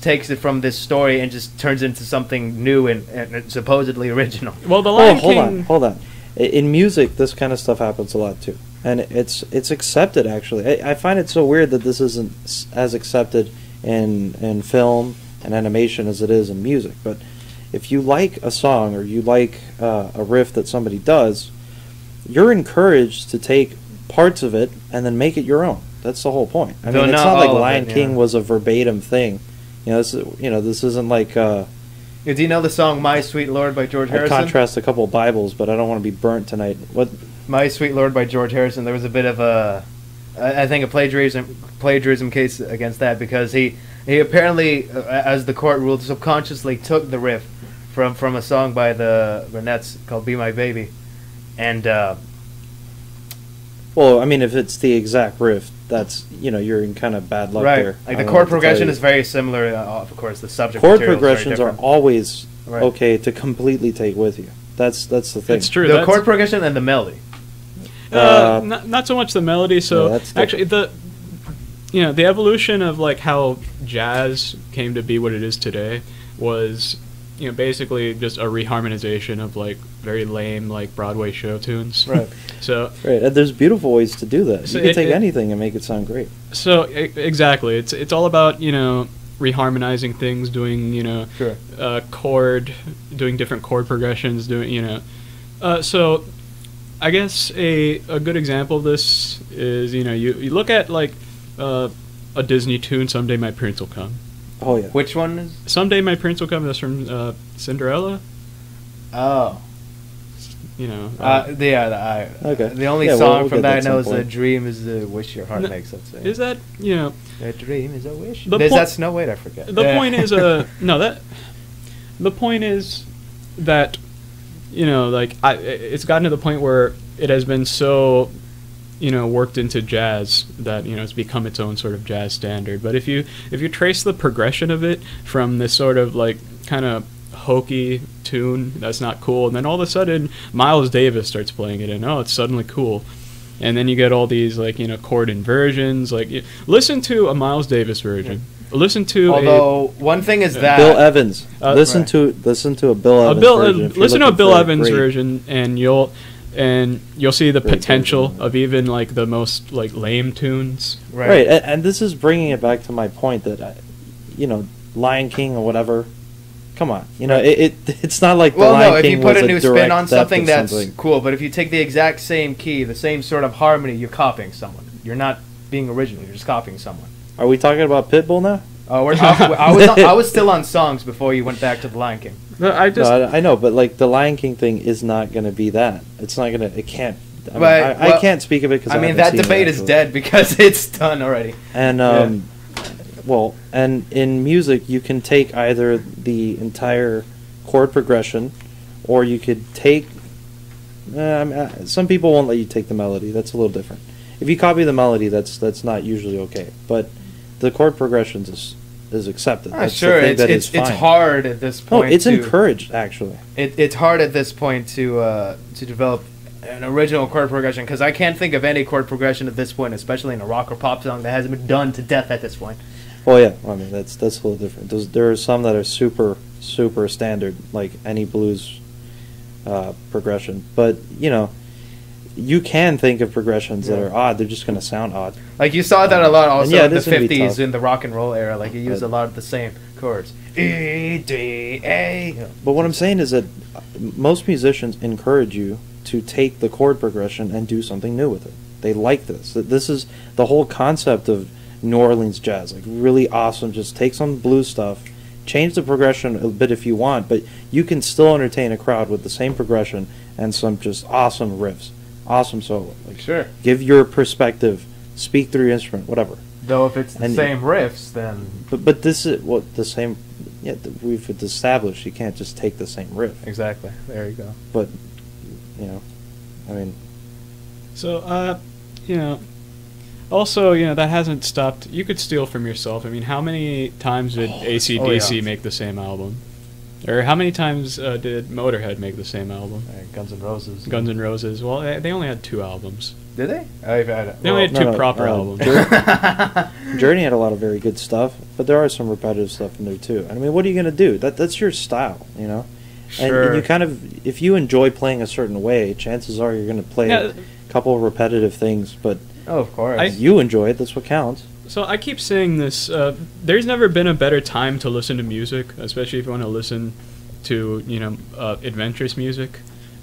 takes it from this story and just turns it into something new and supposedly original. Well, the Lion King... Hold on. In music, this kind of stuff happens a lot too, and it's accepted. Actually, I find it so weird that this isn't as accepted in film and animation as it is in music. But if you like a song or you like a riff that somebody does, you're encouraged to take parts of it and then make it your own. That's the whole point. I mean, it's not like Lion King was a verbatim thing. This isn't like... do you know the song My Sweet Lord by George Harrison? I contrast a couple of Bibles, but I don't want to be burnt tonight. What? My Sweet Lord by George Harrison, there was a bit of I think a plagiarism case against that, because he apparently, as the court ruled, subconsciously took the riff from a song by the Ronettes called Be My Baby. And... well, I mean, if it's the exact riff, that's, you're in kind of bad luck there. Like, the chord progression is very similar, of course, the subject chord material progressions is very are always okay to completely take with you. That's the thing. It's true. The chord progression and the melody. Not so much the melody. So actually, the evolution of, like, how jazz came to be what it is today was, basically just a reharmonization of, like, very lame, like, Broadway show tunes. Right. So and there's beautiful ways to do that. So you can take anything and make it sound great. So exactly, it's all about reharmonizing things, doing doing different chord progressions, doing so I guess a good example of this is you look at, like, a Disney tune, "Someday My Prince Will Come." Oh yeah. Which one is? "Someday My Prince Will Come." That's from Cinderella. Oh. You know. Okay. The only Yeah, song we'll from get that I that know is some "A point. Dream is a Wish Your Heart No, Makes." Let's say. Is that, you know? A dream is a wish. The Is point- that Snow White? I forget. The point is, no, that. The point is that, you know, like it's gotten to the point where it has been so, you know, worked into jazz that, you know, it's become its own sort of jazz standard. But if you trace the progression of it from this sort of like kind of hokey tune that's not cool, and then all of a sudden Miles Davis starts playing it, and oh, it's suddenly cool. And then you get all these, like, you know, chord inversions. Like, listen to a Miles Davis version. Listen to Although one thing is that Bill Evans. Listen right. to a Bill Evans version. if you're listen to a looking Bill for Evans great- version, and you'll see the Great potential version. of even like the most like lame tunes. Right, and this is bringing it back to my point that, you know, Lion King or whatever. Come on, you know, it's not like the well, Lion no, if King you put was a new spin direct on theft something of that's something. cool, but if you take the exact same key, the same sort of harmony, you're copying someone. You're not being original. You're just copying someone. Are we talking about Pitbull now? Oh, I was still on songs before you went back to the Lion King. No, I just No, I know, but like the Lion King thing is not going to be that. It's not going to. It can't. I, mean, But, I well, can't speak of it because I mean, that debate is dead because it's done already. And well, and in music, you can take either the entire chord progression, or you could take. Some people won't let you take the melody. That's a little different. If you copy the melody, that's not usually okay. But the chord progressions is accepted. That's the Sure, thing that is it's fine. hard at this No, point. it's to, encouraged actually. It's hard at this point to develop an original chord progression because I can't think of any chord progression at this point, especially in a rock or pop song, that hasn't been done to death at this point. Well, yeah, I mean that's a little different. There are some that are super standard, like any blues progression. But you know, you can think of progressions that are odd. They're just going to sound odd. Like you saw that a lot also yeah, in the it is gonna be 50s tough. in the rock and roll era. Like you used a lot of the same chords. E, D, A. But what I'm saying is that most musicians encourage you to take the chord progression and do something new with it. They like this. This is the whole concept of New Orleans jazz. Like really awesome. Just take some blues stuff, change the progression a bit if you want, but you can still entertain a crowd with the same progression and some just awesome riffs, awesome solo. Like Sure. give your perspective, speak through your instrument, whatever. Though if it's the And- same riffs, then But this is the same. Yeah, we've established you can't just take the same riff. exactly. There you go. But you know, I mean, so you know. Also, you know, that hasn't stopped. You could steal from yourself. I mean, how many times did AC/DC make the same album? Or how many times did Motorhead make the same album? Guns N' Roses. Guns N' Roses. Well, they only had 2 albums. Did they? They only had 2 proper albums. Journey had a lot of very good stuff, but there are some repetitive stuff in there too. I mean, what are you going to do? That's your style, you know. Sure. And you kind of, if you enjoy playing a certain way, chances are you're going to play a couple of repetitive things, but. Oh, of course. You enjoy it. That's what counts. So I keep saying this. There's never been a better time to listen to music, especially if you want to listen to, you know, adventurous music,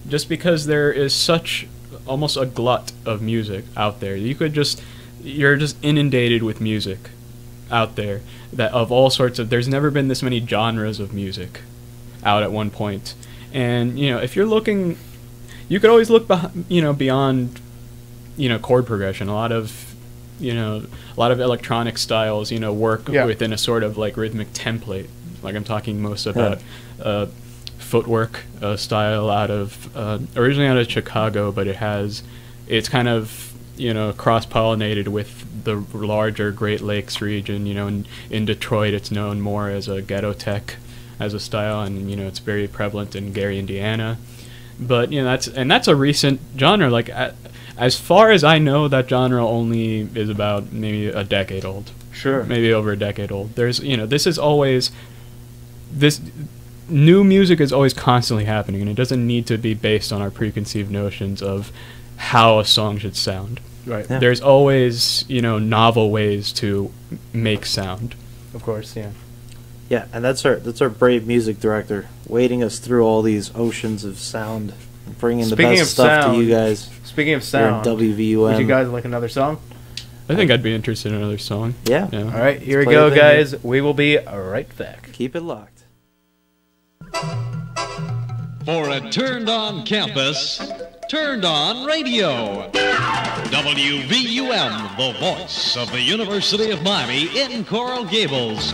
just because there is such almost a glut of music out there. You're just inundated with music out there that of all sorts of. There's never been this many genres of music out at one point, and you know, if you're looking, you could always look beyond. You know, chord progression. A lot of electronic styles, you know, work within a sort of like rhythmic template. Like I'm talking most about footwork style out of originally out of Chicago, but it's kind of, you know, cross-pollinated with the larger Great Lakes region. You know, in Detroit, it's known more as a ghetto tech as a style, and you know, it's very prevalent in Gary, Indiana. But you know, that's a recent genre. Like as far as I know, that genre only is about maybe a decade old. Sure. Maybe over a decade old. There's, you know, this new music is always constantly happening, and it doesn't need to be based on our preconceived notions of how a song should sound. Right. Yeah. There's always, you know, novel ways to make sound. Of course, yeah. Yeah, and that's our brave music director, wading us through all these oceans of sound, bringing the Speaking best of stuff sound, to you guys. Speaking of Here in sound, WVUM. would you guys like another song? I think I'd be interested in another song. Yeah. All right, here we Play go, the thing, guys. We will be right back. Keep it locked. For a turned-on campus, turned-on radio. WVUM, the voice of the University of Miami in Coral Gables.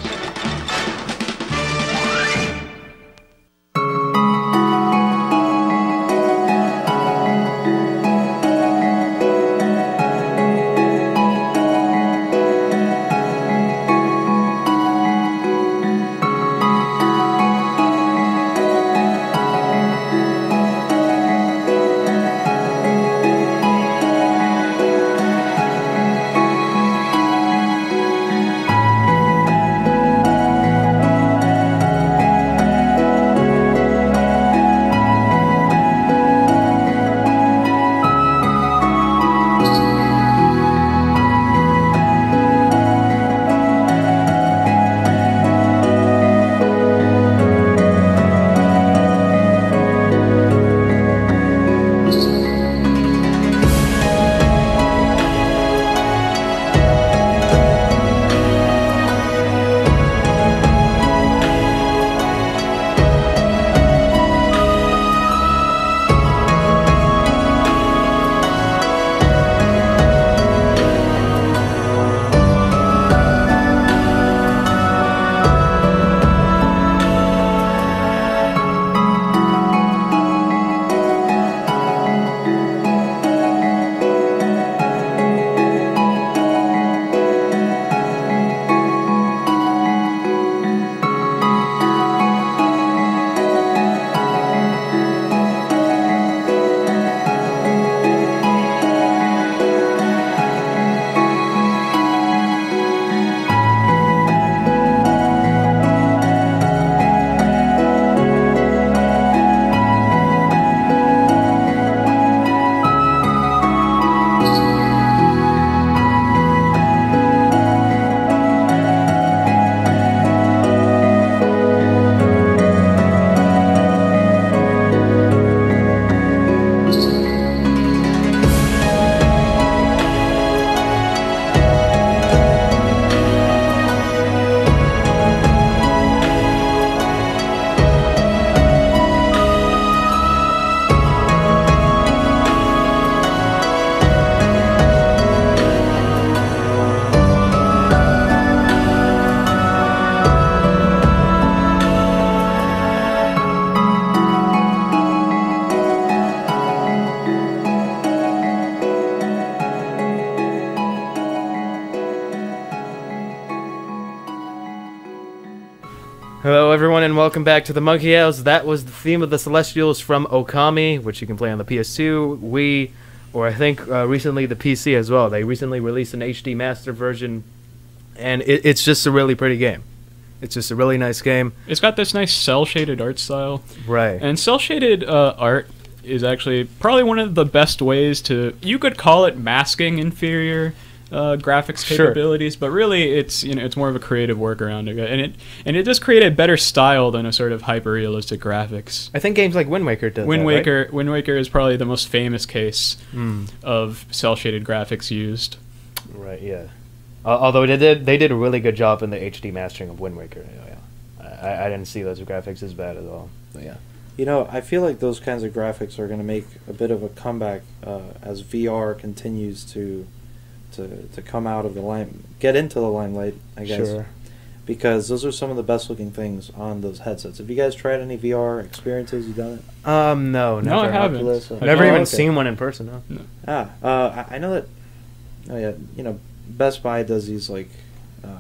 Hello, everyone, and welcome back to the Monkey House. That was the theme of the Celestials from Okami, which you can play on the PS2, Wii, or I think recently the PC as well. They recently released an HD Master version, and it's just a really pretty game. It's just a really nice game. It's got this nice cel-shaded art style. Right. And cel-shaded art is actually probably one of the best ways to... You could call it masking inferior graphics capabilities, but really it's it's more of a creative workaround, and it does create a better style than a sort of hyper realistic graphics. I think games like Wind Waker does that, right? Wind Waker is probably the most famous case of cel shaded graphics used. Right. Yeah. Although they did a really good job in the HD mastering of Wind Waker. I didn't see those graphics as bad at all. But yeah. You know, I feel like those kinds of graphics are going to make a bit of a comeback as VR continues to come out of the get into the limelight, I guess. Sure. Because those are some of the best looking things on those headsets. Have you guys tried any VR experiences? You done it? No, never. I haven't. Never even seen one in person. No. I know that. Oh yeah, Best Buy does these like, what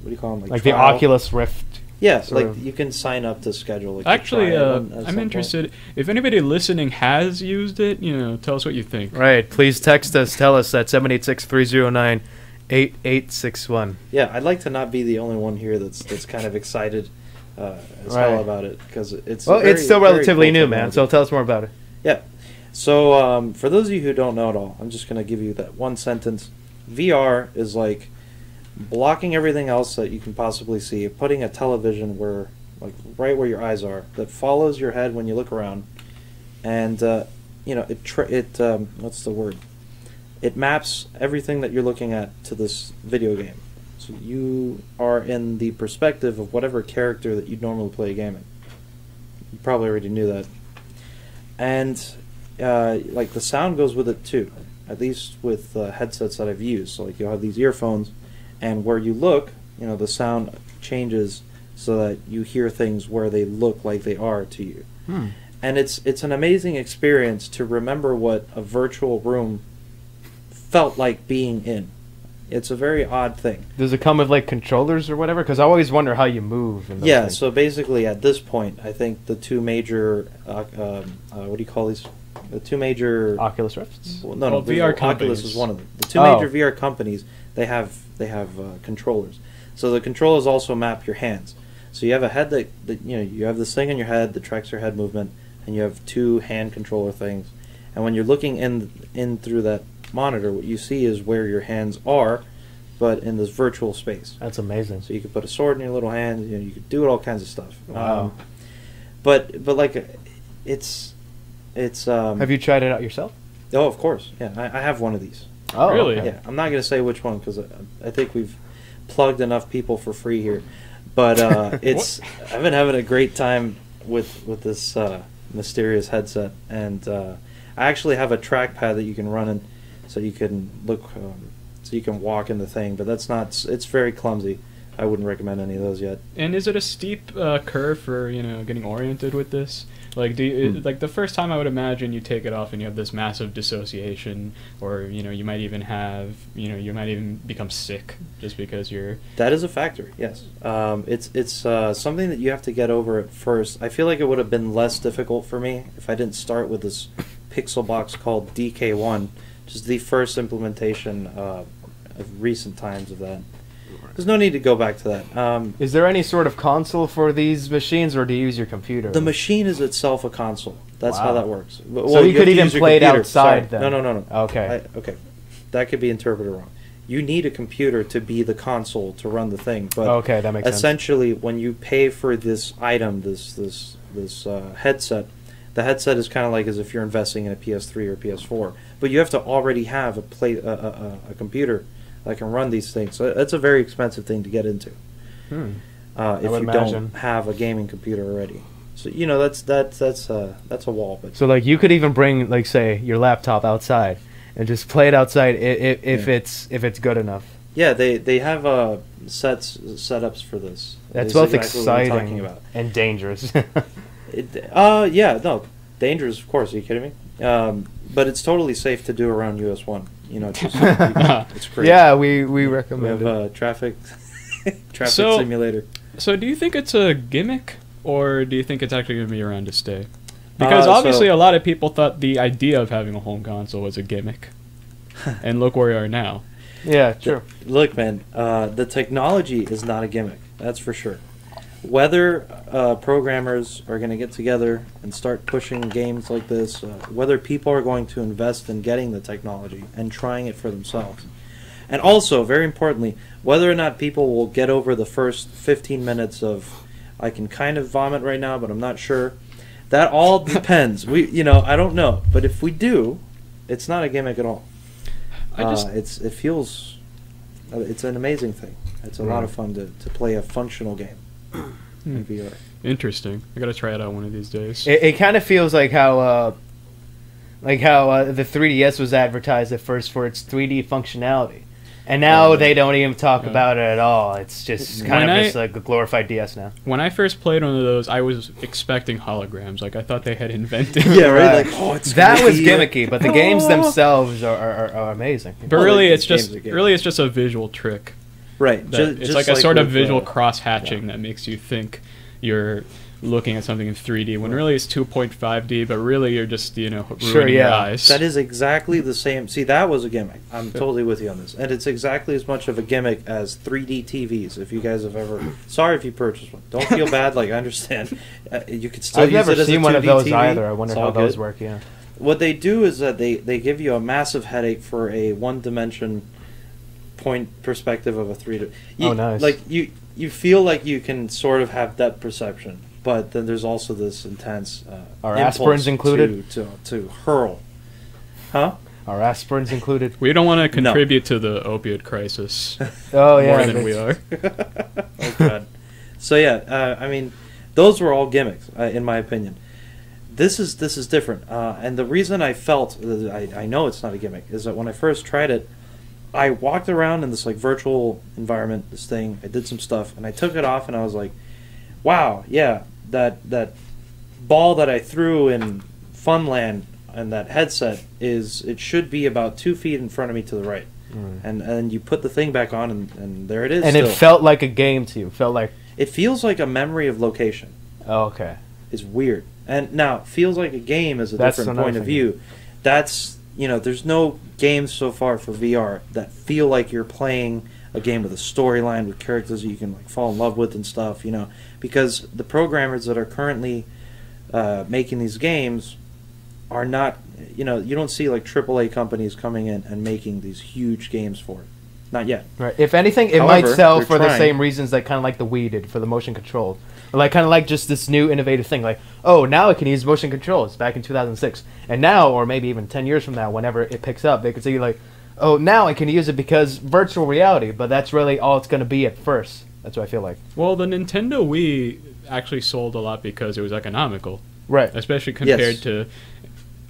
do you call them? Like the Oculus Rift. Yeah, like you can sign up to schedule. Like, actually, I'm interested. If anybody listening has used it, tell us what you think. Right. Please text us. Tell us at 786-309-8861. Yeah, I'd like to not be the only one here that's kind of excited as hell about it, because it's it's still relatively new, man. So tell us more about it. Yeah. So for those of you who don't know it all, I'm just going to give you that one sentence. VR is like blocking everything else that you can possibly see, putting a television right where your eyes are, that follows your head when you look around, and what's the word? it maps everything that you're looking at to this video game. So you are in the perspective of whatever character that you'd normally play a game in. You probably already knew that. And like the sound goes with it too, at least with headsets that I've used. So like you'll have these earphones, and where you look, the sound changes so that you hear things where they look like they are to you. And it's an amazing experience to remember what a virtual room felt like being in. It's a very odd thing. Does it come with like controllers or whatever? Because I always wonder how you move. In those things. So basically at this point, I think the two major, what do you call these? The two major Oculus Rifts. Well, no, VR companies. Oculus is one of them. The two major VR companies, they have controllers. So the controllers also map your hands. So you have a head that you have this thing in your head that tracks your head movement, and you have two hand controller things. And when you're looking in through that monitor, what you see is where your hands are, but in this virtual space. That's amazing. So you could put a sword in your little hand. You could do all kinds of stuff. Wow. But like it's. Have you tried it out yourself? Oh, of course. Yeah, I have one of these. Oh, really? Okay. Yeah, I'm not going to say which one because I think we've plugged enough people for free here. But it's I've been having a great time with this mysterious headset, and I actually have a trackpad that you can run in, so you can look, so you can walk in the thing. But that's not. It's very clumsy. I wouldn't recommend any of those yet. And is it a steep curve for getting oriented with this? Like, like the first time I would imagine you take it off and you have this massive dissociation, or you might even have you might even become sick just because you're. That is a factor. Yes, it's something that you have to get over at first. I feel like it would have been less difficult for me if I didn't start with this Pixel box called DK1, which is the first implementation of recent times of that. There's no need to go back to that. Is there any sort of console for these machines, or do you use your computer? The machine is itself a console. That's how that works. Well, so you could even play it outside then? No. Okay. Okay. That could be interpreted wrong. You need a computer to be the console to run the thing. But okay, that makes sense. Essentially, when you pay for this item, this headset, the headset is kind of like as if you're investing in a PS3 or PS4. But you have to already have a computer that can run these things. So that's a very expensive thing to get into. If you don't have a gaming computer already. So that's a wall. But so like you could even bring like say your laptop outside and just play it outside if it's good enough. Yeah, they have setups for this. That's both exciting and dangerous. Dangerous, of course. Are you kidding me? But it's totally safe to do around US 1. It's great. Yeah, we recommend we have traffic simulator. So do you think it's a gimmick, or do you think it's actually going to be around to stay? Because obviously a lot of people thought the idea of having a home console was a gimmick. And look where we are now. Yeah, true. Look, man, the technology is not a gimmick. That's for sure. Whether programmers are going to get together and start pushing games like this, whether people are going to invest in getting the technology and trying it for themselves, and also, very importantly, whether or not people will get over the first 15 minutes of, I can kind of vomit right now, but I'm not sure. That all depends. I don't know, but if we do, it's not a gimmick at all. It's an amazing thing. It's a lot of fun to play a functional game. In VR. Interesting. I gotta try it out one of these days. It kind of feels like how the 3DS was advertised at first for its 3D functionality, and now they don't even talk about it at all. It's just just like a glorified DS now. When I first played one of those, I was expecting holograms. Like I thought they had invented. Yeah, right. Like, that was gimmicky, but the games themselves are amazing. But really, it's just a visual trick. Right. It's like a sort of visual cross-hatching that makes you think you're looking at something in 3D when really it's 2.5D, but really you're just, ruining your eyes. That is exactly the same. See, that was a gimmick. I'm totally with you on this. And it's exactly as much of a gimmick as 3D TVs, if you guys have ever... Sorry if you purchased one. Don't feel bad. Like, I understand. You could still use it as a 2D TV. I've never seen one of those either. I wonder how those work, yeah. What they do is that they give you a massive headache for a one-dimension... point perspective of a 3D. Nice. Like you feel like you can sort of have depth perception, but then there's also this intense are aspirins included to hurl. Huh? Are aspirins included? We don't want to contribute to the opioid crisis Oh yeah, more than we are. Oh god. So yeah, I mean, those were all gimmicks, in my opinion. This is different, and the reason I felt I know it's not a gimmick is that when I first tried it, I walked around in this like virtual environment, this thing. I did some stuff, and I took it off, and I was like, "Wow, yeah, that ball that I threw in Funland and that headset it should be about 2 feet in front of me to the right." And you put the thing back on, and there it is. And still. it felt like a game to you. Felt like It feels like a memory of location. oh, okay. It's weird. And now, it feels like a game is a That's different another point of thing. view. That's, there's no games so far for VR that feel like you're playing a game with a storyline, with characters that you can like fall in love with and stuff, because the programmers that are currently making these games are not, you don't see like AAA companies coming in and making these huge games for it. Not yet. Right. If anything, it However, might sell they're for the trying. same reasons that kind of like the Wii did for the motion control. Or like kind of like just this new innovative thing. Like, oh, now it can use motion controls back in 2006. And now, or maybe even 10 years from now, whenever it picks up, they could say like, oh, now I can use it because virtual reality. But that's really all it's going to be at first. That's what I feel like. Well, the Nintendo Wii actually sold a lot because it was economical. Right. Especially compared Yes. to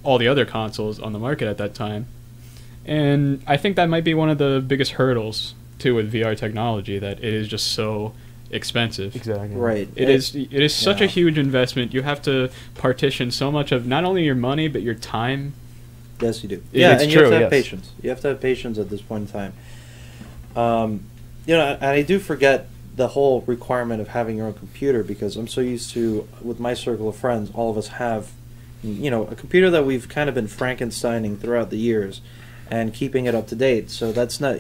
all the other consoles on the market at that time. And I think that might be one of the biggest hurdles, too, with VR technology, that it is just so expensive. Exactly. Right. It is such a yeah. huge investment. You have to partition so much of not only your money, but your time. Yes, you do. It's and true, you have to have yes. patience. You have to have patience at this point in time. And I do forget the whole requirement of having your own computer because I'm so used to, with my circle of friends, all of us have, a computer that we've kind of been Frankensteining throughout the years and keeping it up to date. So that's not,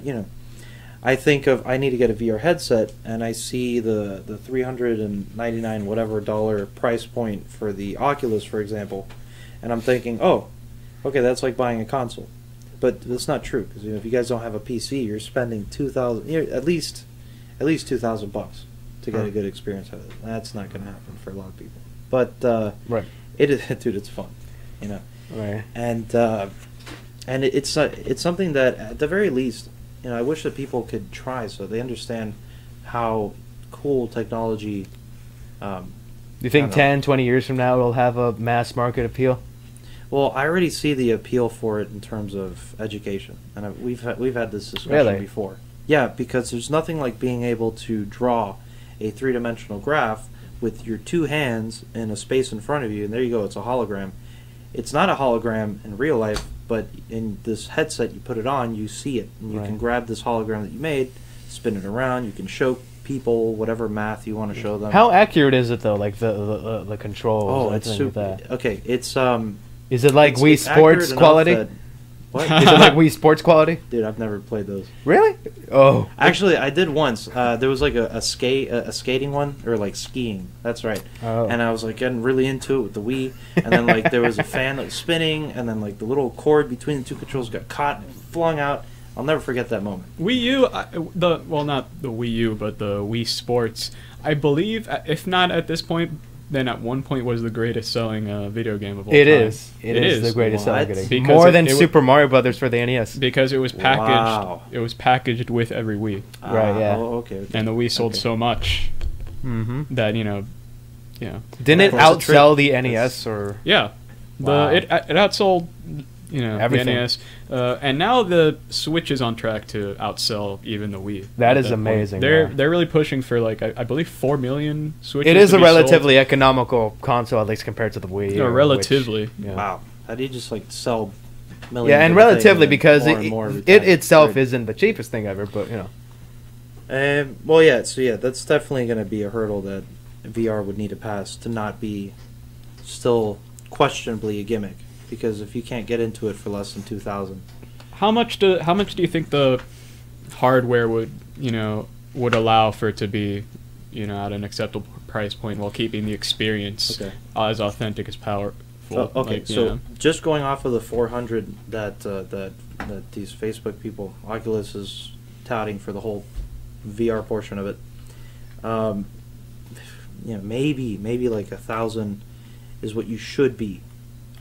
I think of, I need to get a VR headset, and I see the $399 whatever dollar price point for the Oculus, for example, and I'm thinking, oh, okay, that's like buying a console. But that's not true, because if you guys don't have a PC, you're spending at least $2,000 to get a good experience out of it. That's not going to happen for a lot of people. But Right. it is, dude, it's fun, Right. and it's something that at the very least, I wish that people could try so they understand how cool technology. Do you think 10, 20 years from now it'll have a mass market appeal? Well, I already see the appeal for it in terms of education, and we've had this discussion Really? before. Yeah, because there's nothing like being able to draw a three-dimensional graph with your two hands in a space in front of you, and there you go, it's a hologram. It's not a hologram in real life, but in this headset, you put it on, you see it, and you Right. can grab this hologram that you made, spin it around, you can show people whatever math you want to show them. How accurate is it though? Like the controls? Oh, and it's everything super. like that? Okay, it's Is it like it's- Wii it's accurate Sports enough quality? that- what? Is it like Wii Sports quality? Dude, I've never played those. Really? Oh. Actually, I did once. There was like a skating one, or like skiing. That's right. Oh. And I was like getting really into it with the Wii, and then like there was a fan that was spinning, and then like the little cord between the two controls got caught and flung out. I'll never forget that moment. Wii U, not the Wii U, but the Wii Sports, I believe, if not at this point, then at one point was the greatest selling video game of all time. It is the greatest What? selling video game. Because More than it Super Mario Brothers for the NES. Because it was packaged. Wow. It was packaged with every Wii, Right, yeah. Oh, okay. and the Wii sold Okay. so much Mm-hmm. that Didn't it What's the trick? outsell the NES or? yeah, Wow. it outsold Everything. the NES, and now the Switch is on track to outsell even the Wii. That at is point. amazing, They're yeah. really pushing for like I believe 4 million Switches. It is to a be sold. relatively economical console, at least compared to the Wii. No, or relatively. Which, yeah. Wow. How do you just like sell millions? Yeah, and of a thing relatively then because more and more every it time? itself Right. isn't the cheapest thing ever, but Well, yeah. So yeah, that's definitely going to be a hurdle that VR would need to pass to not be still questionably a gimmick. Because if you can't get into it for less than $2,000, How much do you think the hardware would allow for it to be at an acceptable price point while keeping the experience Okay. as authentic as powerful? okay. Like, So just going off of the 400 that these Facebook people, Oculus is touting for the whole VR portion of it, maybe like 1,000 is what you should be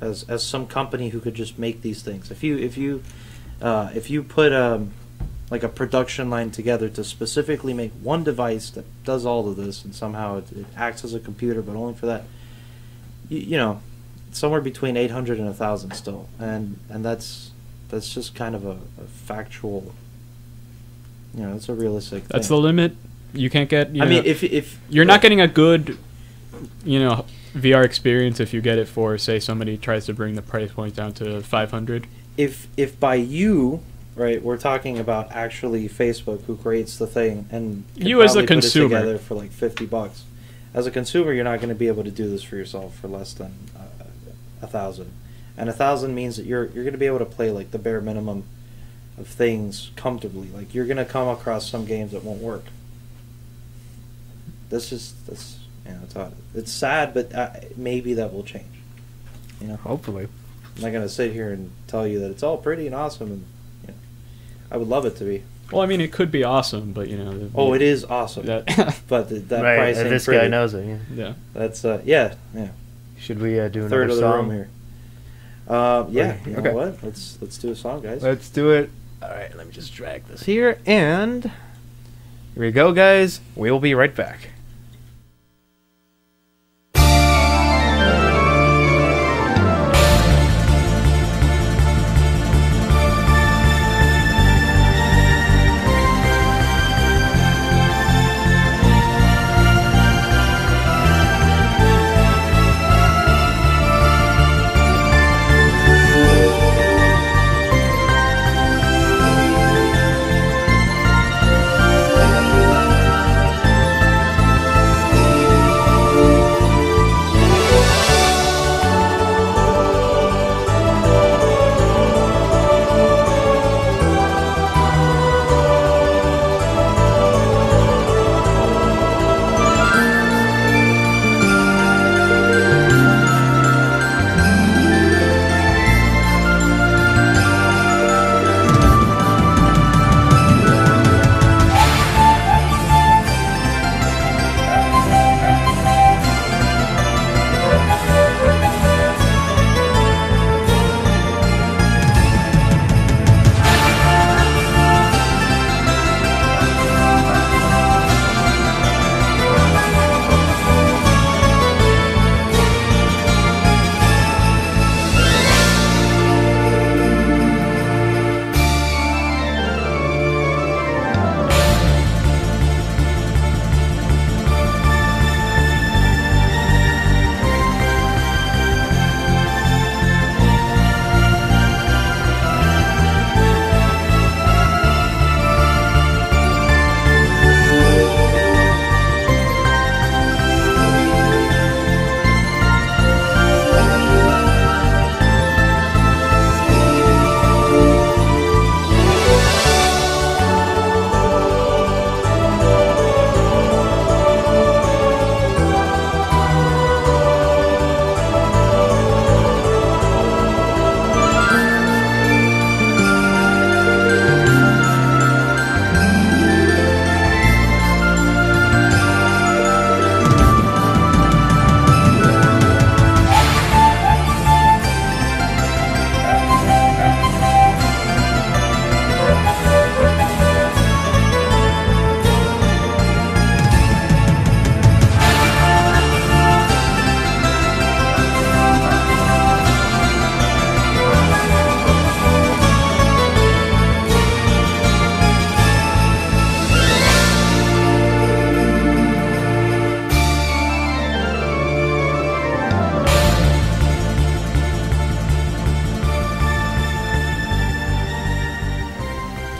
as some company who could just make these things. If you put like a production line together to specifically make one device that does all of this, and somehow it acts as a computer, but only for that, you know, somewhere between 800 and 1,000 still, and that's just kind of a factual, you know, it's a realistic thing. That's the limit. You can't get. I mean, if you're not getting a good, you know, VR experience if you get it for, say, somebody tries to bring the price point down to 500. If by you, right, we're talking about actually Facebook, who creates the thing, and you as a consumer put it together for like $50. As a consumer, you're not going to be able to do this for yourself for less than 1,000, and 1,000 means that you're going to be able to play like the bare minimum of things comfortably. Like, you're going to come across some games that won't work. That's you know, it's sad, but maybe that will change. You know, hopefully. I'm not going to sit here and tell you that it's all pretty and awesome, and you know, I would love it to be. Well, I mean, it could be awesome, but you know. It is awesome. That but that right, price ain't this pretty. guy knows it. Yeah. Yeah. That's yeah. Should we do another third of the song room here? Yeah. You know Okay. what? Let's do a song, guys. Let's do it. All right, let me just drag this here, and here we go, guys. We'll be right back.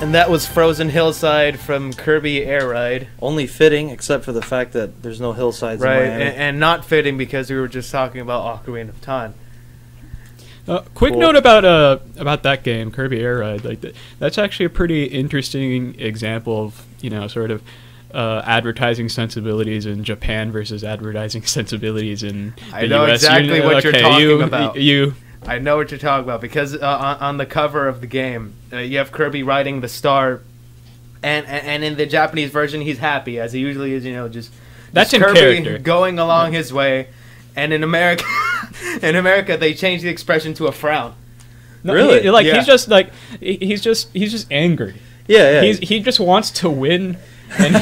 And that was Frozen Hillside from Kirby Air Ride. Only fitting, except for the fact that there's no hillsides Right, in Miami. and not fitting because we were just talking about Ocarina of Time. Quick note about that game, Kirby Air Ride. Like that's actually a pretty interesting example of, you know, sort of advertising sensibilities in Japan versus advertising sensibilities in the I know US. exactly what you're talking about. You I know what you're talking about because on the cover of the game, you have Kirby riding the star, and in the Japanese version, he's happy as he usually is. You know, just that's in Kirby character going along his way, and in America, In America, they changed the expression to a frown. No, Really? Yeah. He's just angry. Yeah, yeah. He just wants to win, and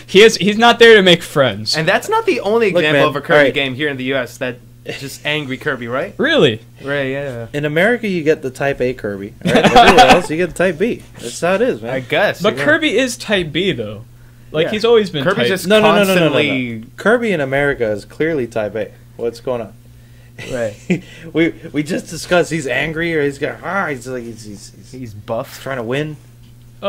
he's not there to make friends. And that's not the only Look, example man, of a Kirby alright. game here in the U.S. that just angry Kirby, right? Really? Right, yeah. In America, you get the Type A Kirby. Right? Everywhere else, you get the Type B. That's how it is, man. I guess. But yeah. Kirby is Type B though. Like Yeah. he's always been Kirby's Type. just No. constantly... Kirby in America is clearly Type A. What's going on? Right. we just discussed he's angry or he's buff. trying to win.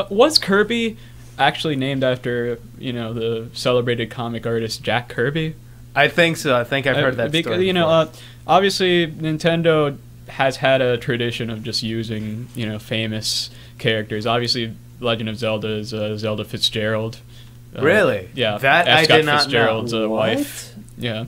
Was Kirby actually named after the celebrated comic artist Jack Kirby? I think so. I think I've heard that Because, story. obviously Nintendo has had a tradition of just using famous characters. Obviously, Legend of Zelda is Zelda Fitzgerald. Really? Yeah. That I Scott did not know. Fitzgerald's wife. Yeah.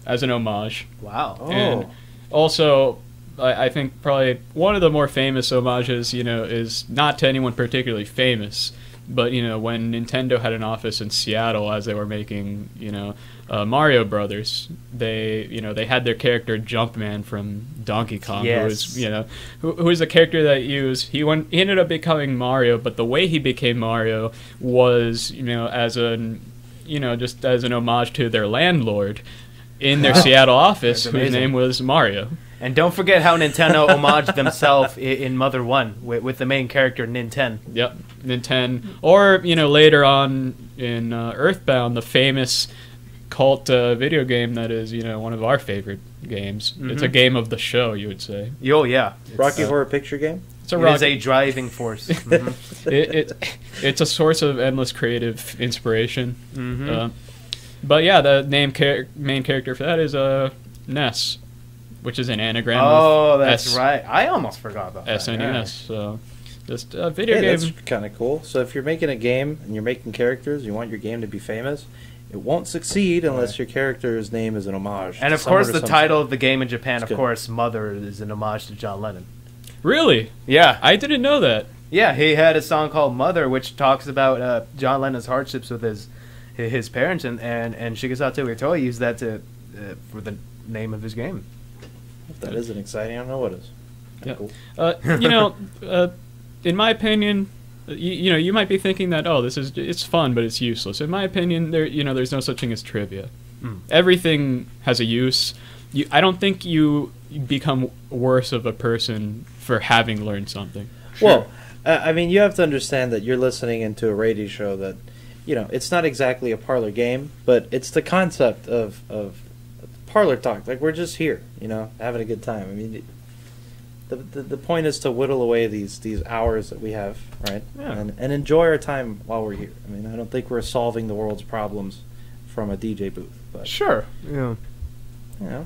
As an homage. Wow. Oh. And also, I think probably one of the more famous homages, is not to anyone particularly famous, but when Nintendo had an office in Seattle as they were making Mario Brothers, they had their character Jumpman from Donkey Kong, Yes. who was a character that he ended up becoming Mario, but the way he became Mario was just as an homage to their landlord in their Seattle office, That's whose amazing. name was Mario. And don't forget how Nintendo homaged themselves in Mother 1 with the main character, Ninten. Yep, Nintendo. Or, later on in Earthbound, the famous cult video game that is, one of our favorite games. Mm-hmm. It's a game of the show, you would say. Oh, yeah. Rocky Horror Picture Game? It's a It is a driving force. Mhm. it's a source of endless creative inspiration. Mhm. But yeah, the main character for that is Ness, which is an anagram Oh, of that's right. I almost forgot about that. SNES. So just a video Hey, game. that's kind of cool. So if you're making a game and you're making characters, you want your game to be famous, it won't succeed unless your character's name is an homage. And to of course, someone or the something. title of the game in Japan, It's of good. course, Mother, is an homage to John Lennon. Really? Yeah. I didn't know that. Yeah, he had a song called Mother, which talks about John Lennon's hardships with his parents, and Shigesato Itoi used that for the name of his game. If that isn't exciting, I don't know what is. Yeah. Cool. In my opinion, you might be thinking that it's fun, but it's useless. In my opinion, there's no such thing as trivia. Everything has a use. I don't think you become worse of a person for having learned something. Well, I mean, you have to understand that you're listening into a radio show that, it's not exactly a parlor game, but it's the concept of parlor talk. Like, we're just here, having a good time. I mean, the point is to whittle away these hours that we have, right? Yeah. And enjoy our time while we're here. I mean, I don't think we're solving the world's problems from a DJ booth, but Sure. Yeah.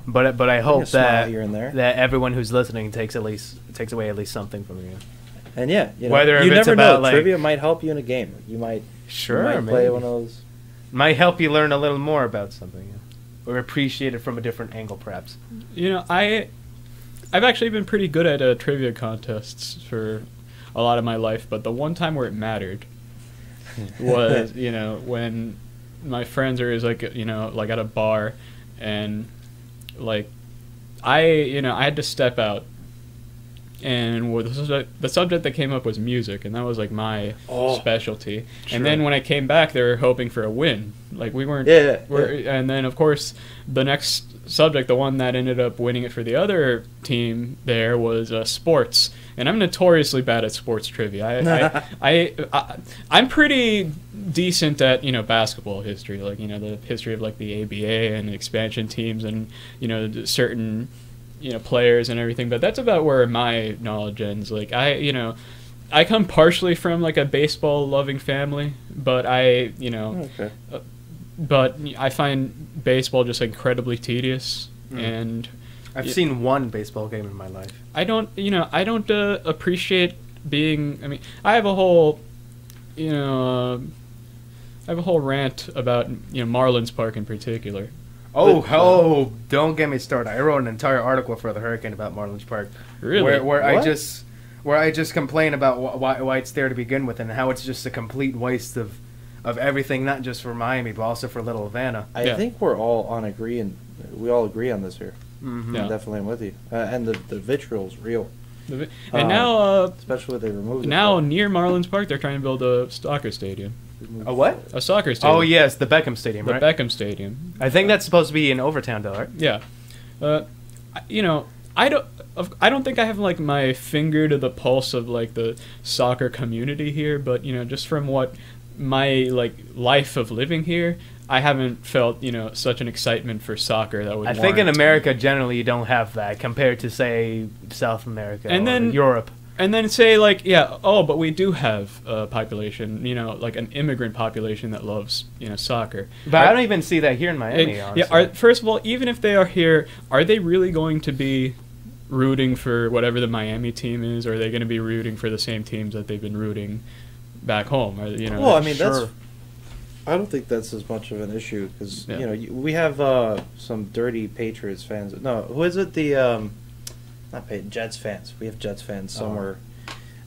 But But I hope smile that here and there. that everyone who's listening takes away at least something from you. And yeah, Whether if you it's never about, know. like- Trivia might help you in a game. You might play maybe. one of those. Might help you learn a little more about something, or appreciate it from a different angle, perhaps. I've actually been pretty good at trivia contests for a lot of my life, but the one time where it mattered was when my friends are like at a bar, and I had to step out, and the subject that came up was music, and that was like my specialty. Sure. And then when I came back, they were hoping for a win. Like we weren't. And then of course the next subject, the one that ended up winning it for the other team, there was sports. And I'm notoriously bad at sports trivia. I'm pretty decent at basketball history, like the history of like the ABA and expansion teams, and certain players and everything. But that's about where my knowledge ends. Like I come partially from like a baseball loving family, but but I find baseball just incredibly tedious, and I've seen one baseball game in my life. I don't appreciate being. I mean, I have a whole rant about Marlins Park in particular. Don't get me started. I wrote an entire article for the Hurricane about Marlins Park. Really? Where I just complain about why it's there to begin with, and how it's just a complete waste of everything, not just for Miami, but also for Little Havana. I think we all agree on this here. Yeah. Definitely, I'm with you. And the vitriol's real. And now, especially when they remove now near Marlins Park, they're trying to build a soccer stadium. A what? A soccer stadium. Oh yes, the Beckham Stadium, The right? Beckham Stadium. I think that's supposed to be in Overtown, though, right? Yeah. You know, I don't think I have like my finger to the pulse of like the soccer community here, but you know, just from what my like life of living here, I haven't felt, you know, such an excitement for soccer that would. I think in America generally you don't have that compared to say South America and or then Europe. And then say like, yeah, oh, but we do have a population, you know, like an immigrant population that loves, you know, soccer. But I don't even see that here in Miami. Honestly. First of all, even if they are here, are they really going to be rooting for whatever the Miami team is, or are they going to be rooting for the same teams that they've been rooting back home? Or, you know, well, I mean, that's. I don't think that's as much of an issue because you know we have some dirty Patriots fans. No, who is it? The not Jets fans. We have Jets fans somewhere.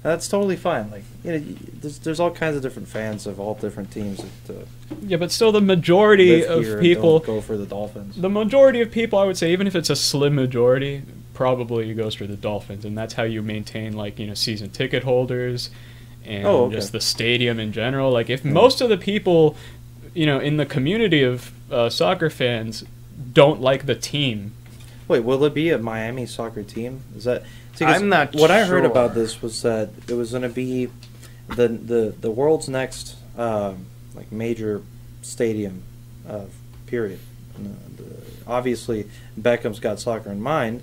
That's totally fine. Like, you know, there's all kinds of different fans of all different teams. That, yeah, but still, the majority of people go for the Dolphins. The majority of people, I would say, even if it's a slim majority, probably goes for the Dolphins, and that's how you maintain, like, you know, season ticket holders and just the stadium in general. Like, if most of the people, you know, in the community of soccer fans don't like the team. Wait, will it be a Miami soccer team? Is that? I'm not What sure. I heard about this was that it was going to be the world's next like major stadium period. Obviously, Beckham's got soccer in mind.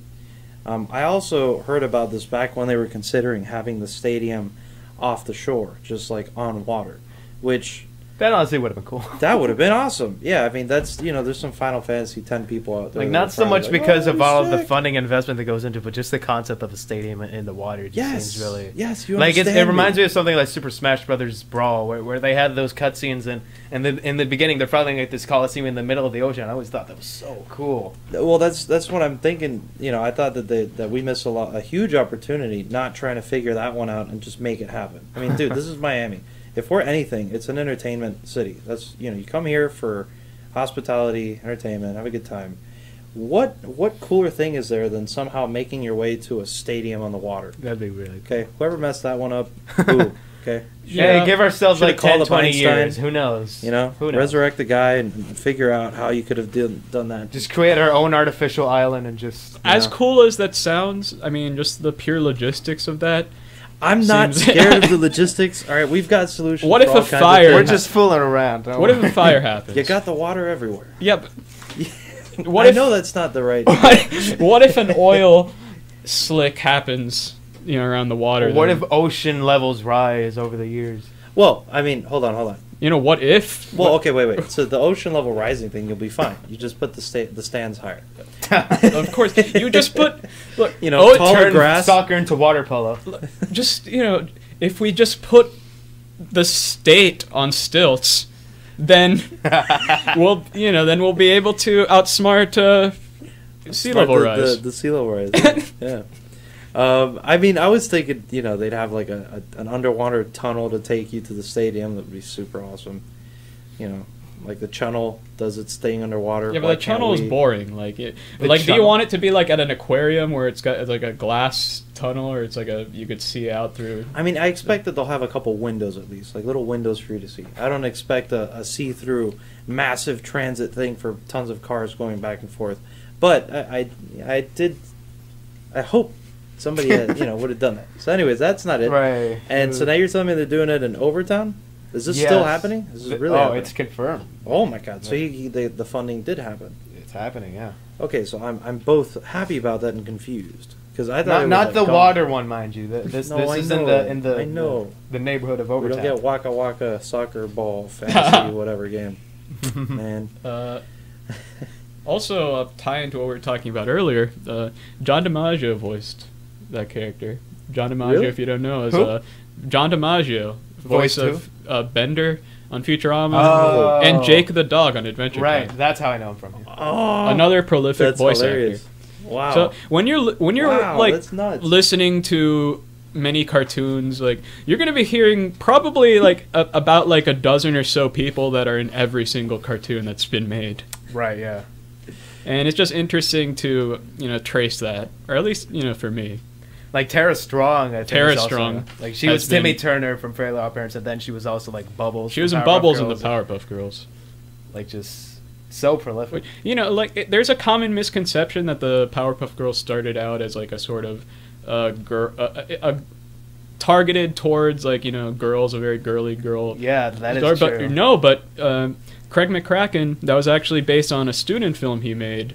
I also heard about this back when they were considering having the stadium off the shore, just like on water, which. That honestly would have been cool. That would have been awesome. Yeah, I mean, that's, you know, there's some Final Fantasy 10 people out there. Like, not so much because of all of the funding investment that goes into it, but just the concept of a stadium in the water just seems really... Yes, you like, understand it reminds me of something like Super Smash Brothers Brawl, where they had those cutscenes, and in the beginning, they're fighting like this coliseum in the middle of the ocean. I always thought that was so cool. Well, that's what I'm thinking. You know, I thought that we missed a huge opportunity not trying to figure that one out and just make it happen. I mean, dude, this is Miami. If we're anything, it's an entertainment city. That's, you know, you come here for hospitality, entertainment, have a good time. What cooler thing is there than somehow making your way to a stadium on the water? That'd be really cool. Okay, whoever messed that one up, ooh, okay. Yeah, give ourselves like 10, 20 Einstein, years. Who knows? You know, Who knows? Resurrect the guy and figure out how you could have done that. Just create our own artificial island and just... As cool as that sounds, I mean, just the pure logistics of that... I'm not scared of the logistics. All right, we've got solutions. What if a fire? We're just fooling around. What if a fire happens? You got the water everywhere. Yep. I know that's not the right. What if an oil slick happens, you know, around the water? What if ocean levels rise over the years? Well, I mean, hold on. You know, what if? Well, okay, wait. So the ocean level rising thing, you'll be fine. You just put the stands higher. Of course, you just put look. You know, taller turn grass. Soccer into water polo. Just, you know, if we just put the state on stilts, then we'll be able to outsmart sea level rise. The sea level rise. Yeah. I mean, I was thinking, you know, they'd have like an underwater tunnel to take you to the stadium. That would be super awesome. You know, like the channel does its thing underwater. Yeah, but the channel is boring. Like, do you want it to be like at an aquarium where it's got like a glass tunnel, or it's like you could see out through? I mean, I expect that they'll have a couple windows at least, like little windows for you to see. I don't expect a see-through massive transit thing for tons of cars going back and forth. But I hope somebody would have done that. So anyways, that's not it. Right. And so now you're telling me they're doing it in Overtown? Is this still happening? This is really happening? It's confirmed. Oh my God! So the funding did happen. It's happening, yeah. Okay, so I'm both happy about that and confused because I thought not the water one, mind you. This is in the I know the neighborhood of Overtown. We don't get Waka Waka soccer ball fantasy whatever game, man. Also, tie into what we were talking about earlier, John DiMaggio voiced that character. John DiMaggio, Really? if you don't know, is John DiMaggio, voice of Bender on Futurama, and Jake the dog on Adventure Time. Right, that's how I know him from. Another prolific voice hilarious. actor. Wow. So when you're Wow, like that's nuts. listening to many cartoons, like you're gonna be hearing probably like about like a dozen or so people that are in every single cartoon that's been made. Right, yeah. And it's just interesting to trace that, or at least for me. Like Tara Strong, I think. Tara also, Strong, like she was Timmy Turner from Fairly Odd Parents, and then she was also like Bubbles. She was in Bubbles in the Powerpuff Girls. Like just so prolific. There's a common misconception that the Powerpuff Girls started out as like a sort of targeted towards girls, a very girly girl. Yeah, that is true. But Craig McCracken, that was actually based on a student film he made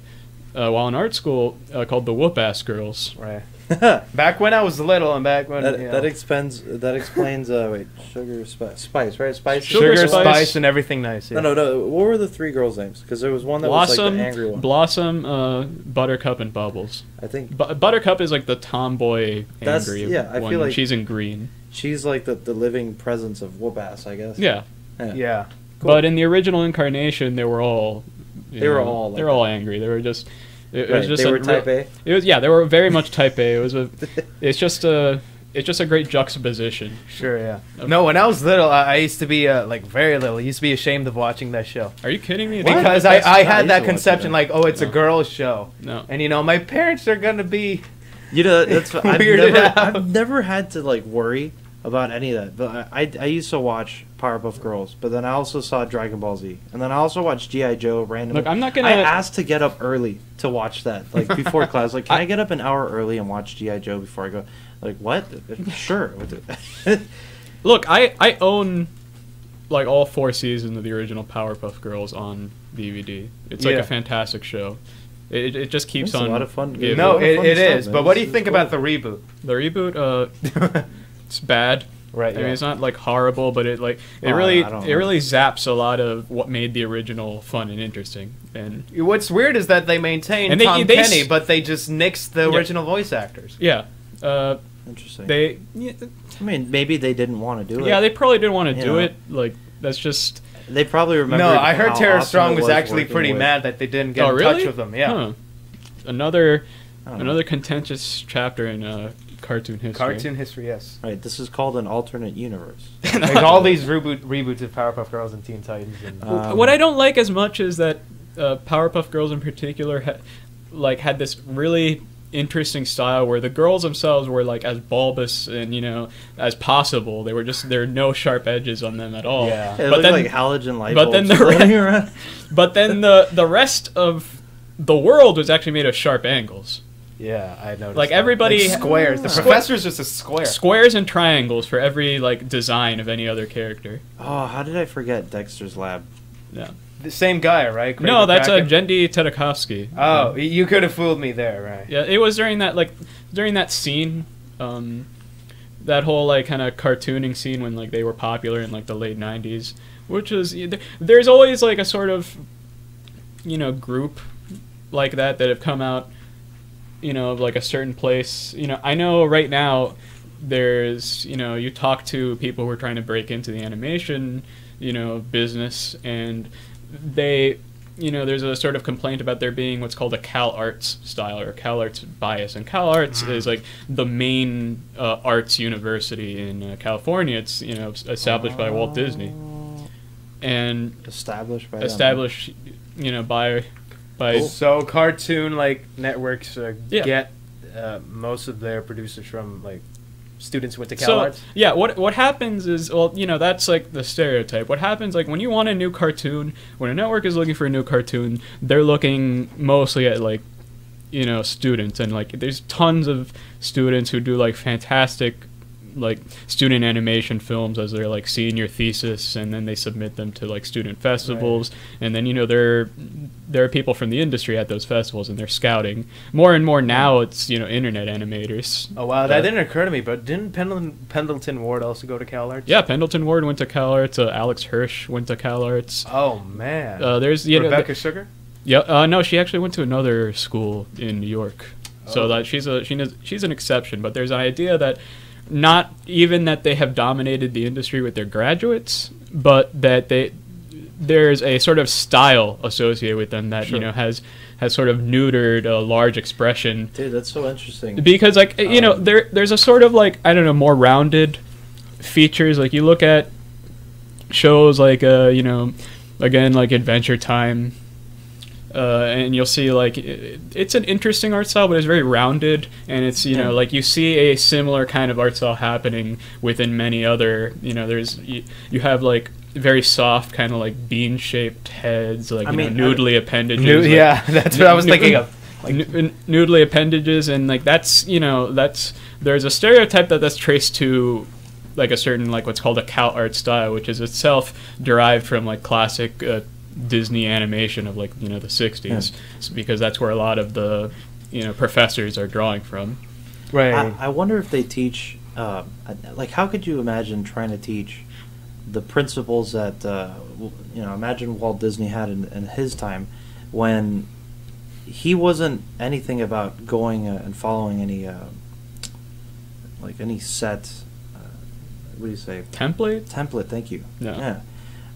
while in art school called The Whoop-Ass Girls. Right. Back when I was little, and back when that explains wait, sugar spice, right? Spice, sugar, spice, and everything nice. Yeah. No. What were the 3 girls' names? Because there was one that was like the angry one. Blossom, Buttercup, and Bubbles. I think Buttercup is like the tomboy angry I one. feel like she's in green. She's like the living presence of whoop-ass, I guess. Yeah. Cool. But in the original incarnation, they were all all angry. They were just. It was just they were type A. It was they were very much type A. It's just a great juxtaposition. Sure, yeah. No, when I was little, I used to be very little. I used to be ashamed of watching that show. Are you kidding me? Because I had that conception it's a girl's show. No. And my parents are gonna be that's weirded out. I've never had to worry about any of that. But I used to watch Powerpuff Girls, but then I also saw Dragon Ball Z, and then I also watched G.I. Joe randomly. Look, I'm not gonna. I asked to get up early to watch that, before class. Can I get up an hour early and watch G.I. Joe before I go? What? Sure. Look, I own all 4 seasons of the original Powerpuff Girls on DVD. It's a fantastic show. It just keeps on. A lot of fun. No, it is. But what do you think about the reboot? The reboot, it's bad. Right. I mean, it's not horrible, but it really zaps a lot of what made the original fun and interesting. And what's weird is that they maintain Tom Kenny, but they just nixed the original voice actors. Yeah. Interesting. I mean, maybe they didn't want to do it. Yeah, they probably didn't want to do it. That's just. They probably remember. No, I heard Tara Strong was actually pretty mad that they didn't get in touch with them. Yeah. Huh. Another contentious chapter in cartoon history. Cartoon history, yes. Right, this is called an alternate universe. All these reboots of Powerpuff Girls and Teen Titans. And, what I don't like as much is that Powerpuff Girls in particular had this really interesting style where the girls themselves were as bulbous and as possible. There are no sharp edges on them at all. Yeah, it looked like halogen light bulbs. But then the rest of the world was actually made of sharp angles. Yeah, I noticed. Everybody squares. The professor's just a square. Squares and triangles for every design of any other character. Oh, how did I forget Dexter's Lab? Yeah. The same guy, right? No, that's Jendi Tedakovsky. Oh, you could have fooled me there, right? Yeah, it was during that scene, that whole kind of cartooning scene when they were popular in the late '90s, which was there's always a sort of group like that have come out. Of a certain place. I know right now there's, you talk to people who are trying to break into the animation, business, and they, there's a sort of complaint about there being what's called a Cal Arts style or Cal Arts bias. And Cal Arts is the main arts university in California. It's, established by Walt Disney. And established by Cool. So cartoon networks get most of their producers from students who went to Cal Arts. Yeah, what happens is that's the stereotype. What happens when you want a new cartoon, when a network is looking for a new cartoon, they're looking mostly at students, and there's tons of students who do fantastic student animation films as their senior thesis, and then they submit them to student festivals, and then there are people from the industry at those festivals, and they're scouting more and more now. It's internet animators. Oh wow, that didn't occur to me. But didn't Pendleton Ward also go to Cal Arts? Yeah, Pendleton Ward went to Cal Arts. Alex Hirsch went to Cal Arts. Oh man, there's Rebecca Sugar. Yeah, no, she actually went to another school in New York. So that she's an exception. But there's an idea that. Not even that they have dominated the industry with their graduates, but that there's a sort of style associated with them that has sort of neutered a large expression. Dude, that's so interesting. Because there's a sort of more rounded features. You look at shows again Adventure Time. and you'll see like it's an interesting art style, but it's very rounded, and it's like you see a similar kind of art style happening within many other. There's you have like very soft kind of like bean shaped heads, like noodly appendages. That's what I was thinking of. Like noodly appendages, and like that's there's a stereotype that's traced to like a certain like what's called a cow art style, which is itself derived from like classic Disney animation of like the 60s, because that's where a lot of the professors are drawing from. Right. I wonder if they teach like how could you imagine trying to teach the principles that imagine Walt Disney had in his time, when he wasn't anything about going and following any like any set what do you say, template, thank you. Yeah.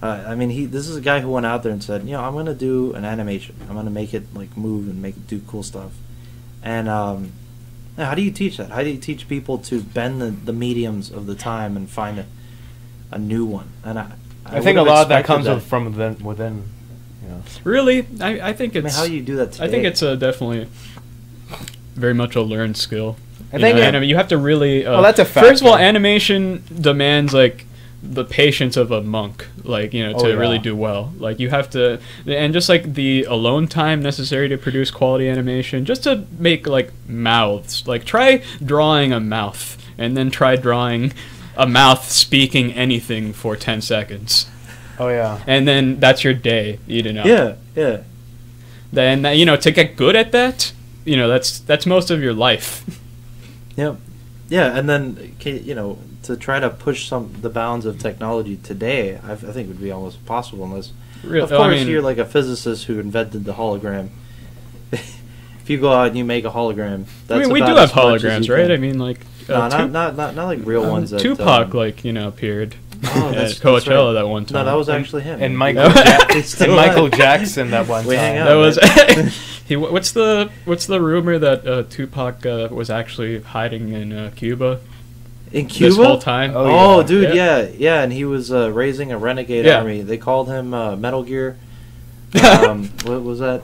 I mean, this is a guy who went out there and said, I'm going to do an animation. I'm going to make it like move and make it do cool stuff. And how do you teach that? How do you teach people to bend the mediums of the time and find a new one? And I think a lot of that comes from within. Really, I think it's. How do you do that today? I think it's definitely very much a learned skill. I think you have to really. That's a fact. First of all, animation demands like the patience of a monk, like to really do well. Like you have to, and just like the alone time necessary to produce quality animation, just to make like mouths. Like try drawing a mouth, and then try drawing a mouth speaking anything for 10 seconds. Oh yeah. And then that's your day eaten up. Yeah. Then to get good at that, that's most of your life. Yep. Yeah, and then to try to push the bounds of technology today, I think would be almost impossible unless, of course, you're like a physicist who invented the hologram. If you go out and you make a hologram, that's we do have holograms, right? I mean, like not like real ones. Tupac appeared. At Coachella that one time. No, that was actually him. And Michael Jackson that one time. That was what's the rumor that Tupac was actually hiding in Cuba? In Cuba? This whole time? Oh, dude, yeah, and he was raising a renegade army. They called him Metal Gear. What was that?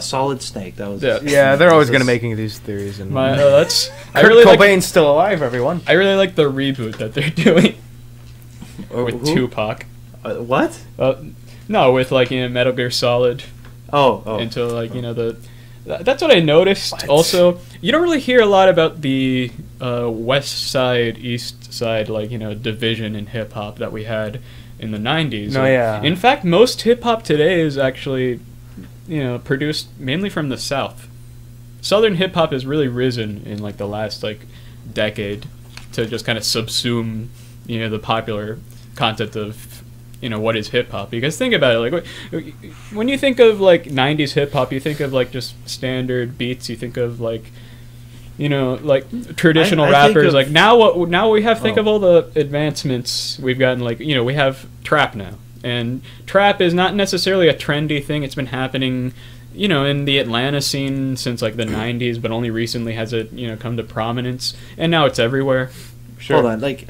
Solid Snake. That was. Yeah, they're always going to making these theories. And that's. Kurt Cobain's still alive, everyone. I really like the reboot that they're doing. With Tupac. What? No, with like Metal Gear Solid. Oh. Until like that's what I noticed. What? Also, you don't really hear a lot about the West Side, East Side, like division in hip hop that we had in the '90s. No, yeah. In fact, most hip hop today is actually produced mainly from the South. Southern hip hop has really risen in like the last like decade to just kind of subsume the popular concept of what is hip hop. Because think about it, like when you think of like 90s hip hop, you think of like just standard beats, you think of like like traditional rappers. Like now we have think of all the advancements we've gotten. Like we have trap now, and trap is not necessarily a trendy thing. It's been happening in the Atlanta scene since like the 90s, but only recently has it come to prominence, and now it's everywhere. Sure. Hold on, like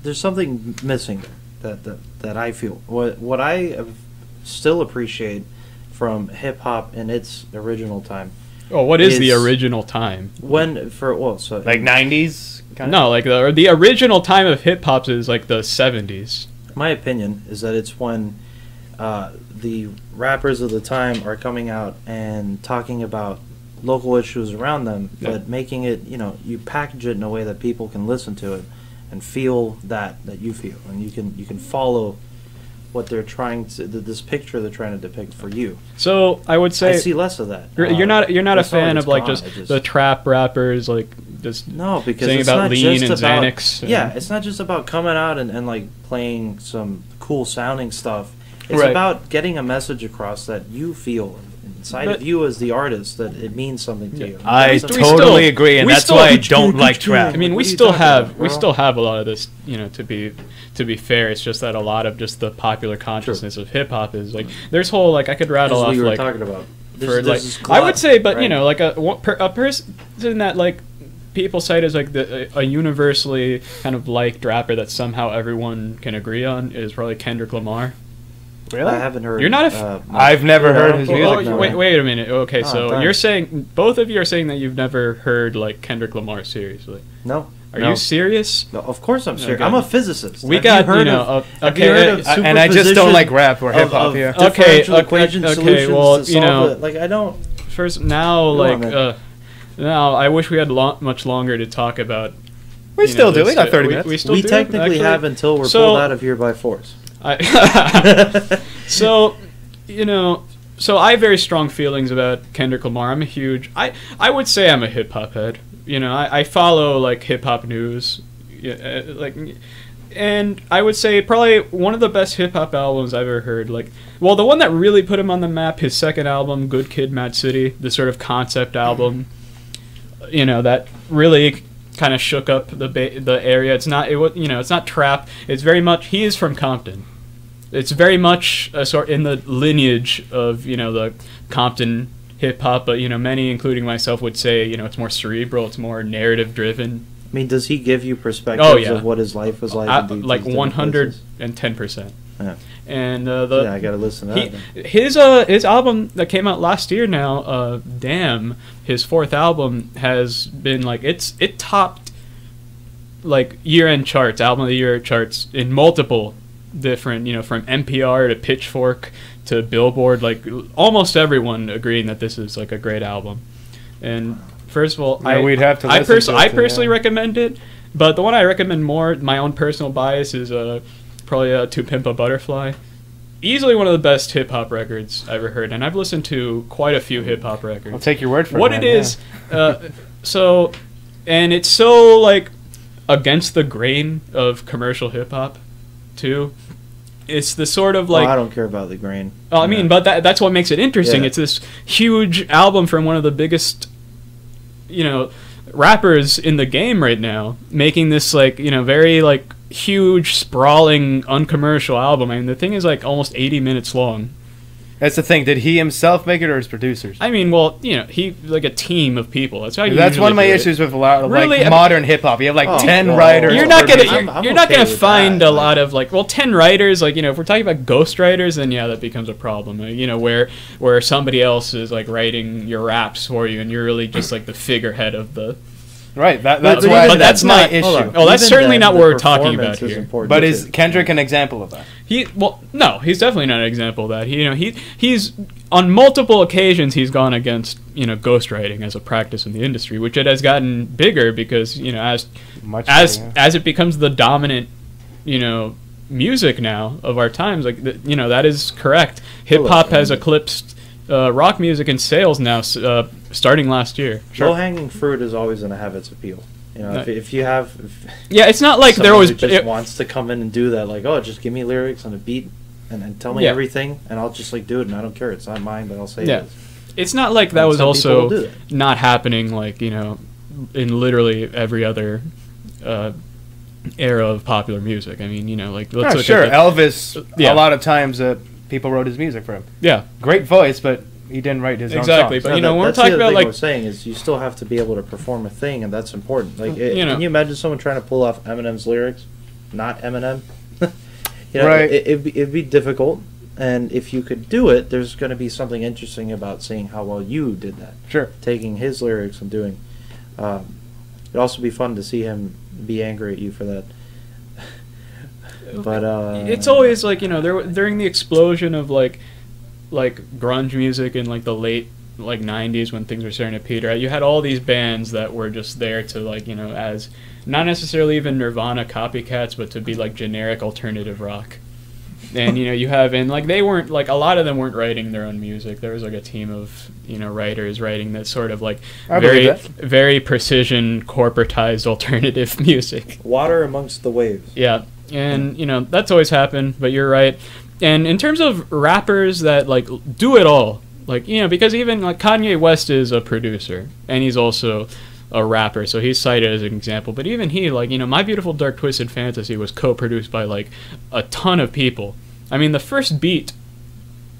there's something missing that I feel. What I still appreciate from hip hop in its original time. Oh, what is the original time? Like 90s? No, like the original time of hip hop is like the 70s. My opinion is that it's when the rappers of the time are coming out and talking about local issues around them, but making it, you package it in a way that people can listen to it and feel that you feel, and you can follow what they're trying to, this picture they're trying to depict for you. So I would say I see less of that. You're not a fan of like just the trap rappers, like just because saying it's about not lean just and about, Xanax. Yeah, it's not just about coming out and like playing some cool sounding stuff. It's right. about getting a message across that you feel inside of you as the artist, that it means something to you. I totally agree, and that's why I don't like trap. I mean, we still have a lot of this, to be fair. It's just that a lot of just the popular consciousness of hip hop is like there's whole like I could rattle off like talking about. I would say, but right. Like a person that like people cite as like a universally kind of liked rapper that somehow everyone can agree on is probably Kendrick Lamar. Really? I haven't heard. You're not I've never heard his music. Oh, wait a minute. Okay, so darn. you're saying both of you are saying that you've never heard like Kendrick Lamar seriously. No. Are you serious? No, of course I'm serious. Okay. I'm a physicist. We Have got you heard you know. of, Okay, have you heard of and I just don't like rap or hip hop. of Yeah. differential equation solutions well, to you know, solve it? Like I don't. First, now, Go like, on, man. now I wish we had much longer to talk about. We still do. We got 30 minutes. We still We do, technically actually? have until we're So- pulled out of here by force. So, you know, so I have very strong feelings about Kendrick Lamar. I'm a huge. I would say I'm a hip hop head. You know, I follow like hip hop news, like. And I would say probably one of the best hip hop albums I've ever heard. Like, well, the one that really put him on the map, his second album, Good Kid, Mad City, the sort of concept album. You know, that really kind of shook up the area. It's not it's not trap. It's very much. He is from Compton. It's very much a sort in the lineage of the Compton hip hop. But many, including myself, would say it's more cerebral. It's more narrative driven. I mean, does he give you perspectives yeah. of what his life was like? Like 110%. Yeah. And I gotta listen to that. His album that came out last year now, Damn, his fourth album has been like it topped like year-end charts, album of the year charts in multiple different, from NPR to Pitchfork to Billboard, like almost everyone agreeing that this is like a great album. And first of all, we'd have to I personally yeah. recommend it, but the one I recommend more, my own personal bias, is probably To Pimp a Butterfly. Easily one of the best hip hop records I've ever heard, and I've listened to quite a few hip hop records. I'll take your word for what it. It is. So, and it's so like against the grain of commercial hip hop, too. It's the sort of like I don't care about the grain. I mean, but that's what makes it interesting. Yeah. It's this huge album from one of the biggest, rappers in the game right now, making this like very like huge, sprawling, uncommercial album. I mean, the thing is like almost 80 minutes long. That's the thing. Did he himself make it or his producers? I mean, well, he like a team of people. That's how you. That's one of my usually do issues with a lot of Really, like modern hip hop. You have like 10 writers. You're not gonna I'm you're not okay gonna with find that, a lot of like 10 writers, like if we're talking about ghostwriters, then yeah, that becomes a problem. Where somebody else is like writing your raps for you, and you're really just like the figurehead of the. Right. That's but why. even That's then- my hold issue. on. Oh, that's Even certainly then, not the what we're talking performance about is here. important But too. is Kendrick an example of that? No, he's definitely not an example of that. He's on multiple occasions he's gone against ghostwriting as a practice in the industry, which it has gotten bigger because as it becomes the dominant music now of our times, like that is correct. Hip hop has eclipsed rock music in sales now, starting last year. Low-hanging fruit is always going to have its appeal. If you have... Yeah, it's not like there always... just wants to come in and do that, like, just give me lyrics on a beat and tell me everything, and I'll just, like, do it, and I don't care. It's not mine, but I'll say it is. It's not like that And was some people will do also that. not happening, like, in literally every other era of popular music. I mean, like... let's look sure. at Elvis, Yeah. a lot of times people wrote his music for him. Yeah. Great voice, but he didn't write his Exactly, own songs. but, when we're that's talking the other about, thing like... I was saying is you still have to be able to perform a thing, and that's important. Like, You know. can you imagine someone trying to pull off Eminem's lyrics? Not Eminem? Right. It'd be difficult, and if you could do it, there's going to be something interesting about seeing how well you did that. Sure. Taking his lyrics and doing... it'd also be fun to see him be angry at you for that. But it's always like during the explosion of like grunge music in like the late like 90s when things were starting to peter out, you had all these bands that were just there to like as not necessarily even Nirvana copycats, but to be like generic alternative rock. And you have, and like they weren't like, a lot of them weren't writing their own music. There was like a team of writers writing that sort of like very precision corporatized alternative music. water amongst the waves. Yeah, and that's always happened. But you're right. And in terms of rappers that like do it all, like because even like Kanye West is a producer and he's also a rapper, so he's cited as an example. But even he, like My Beautiful Dark Twisted Fantasy was co-produced by like a ton of people. I mean, the first beat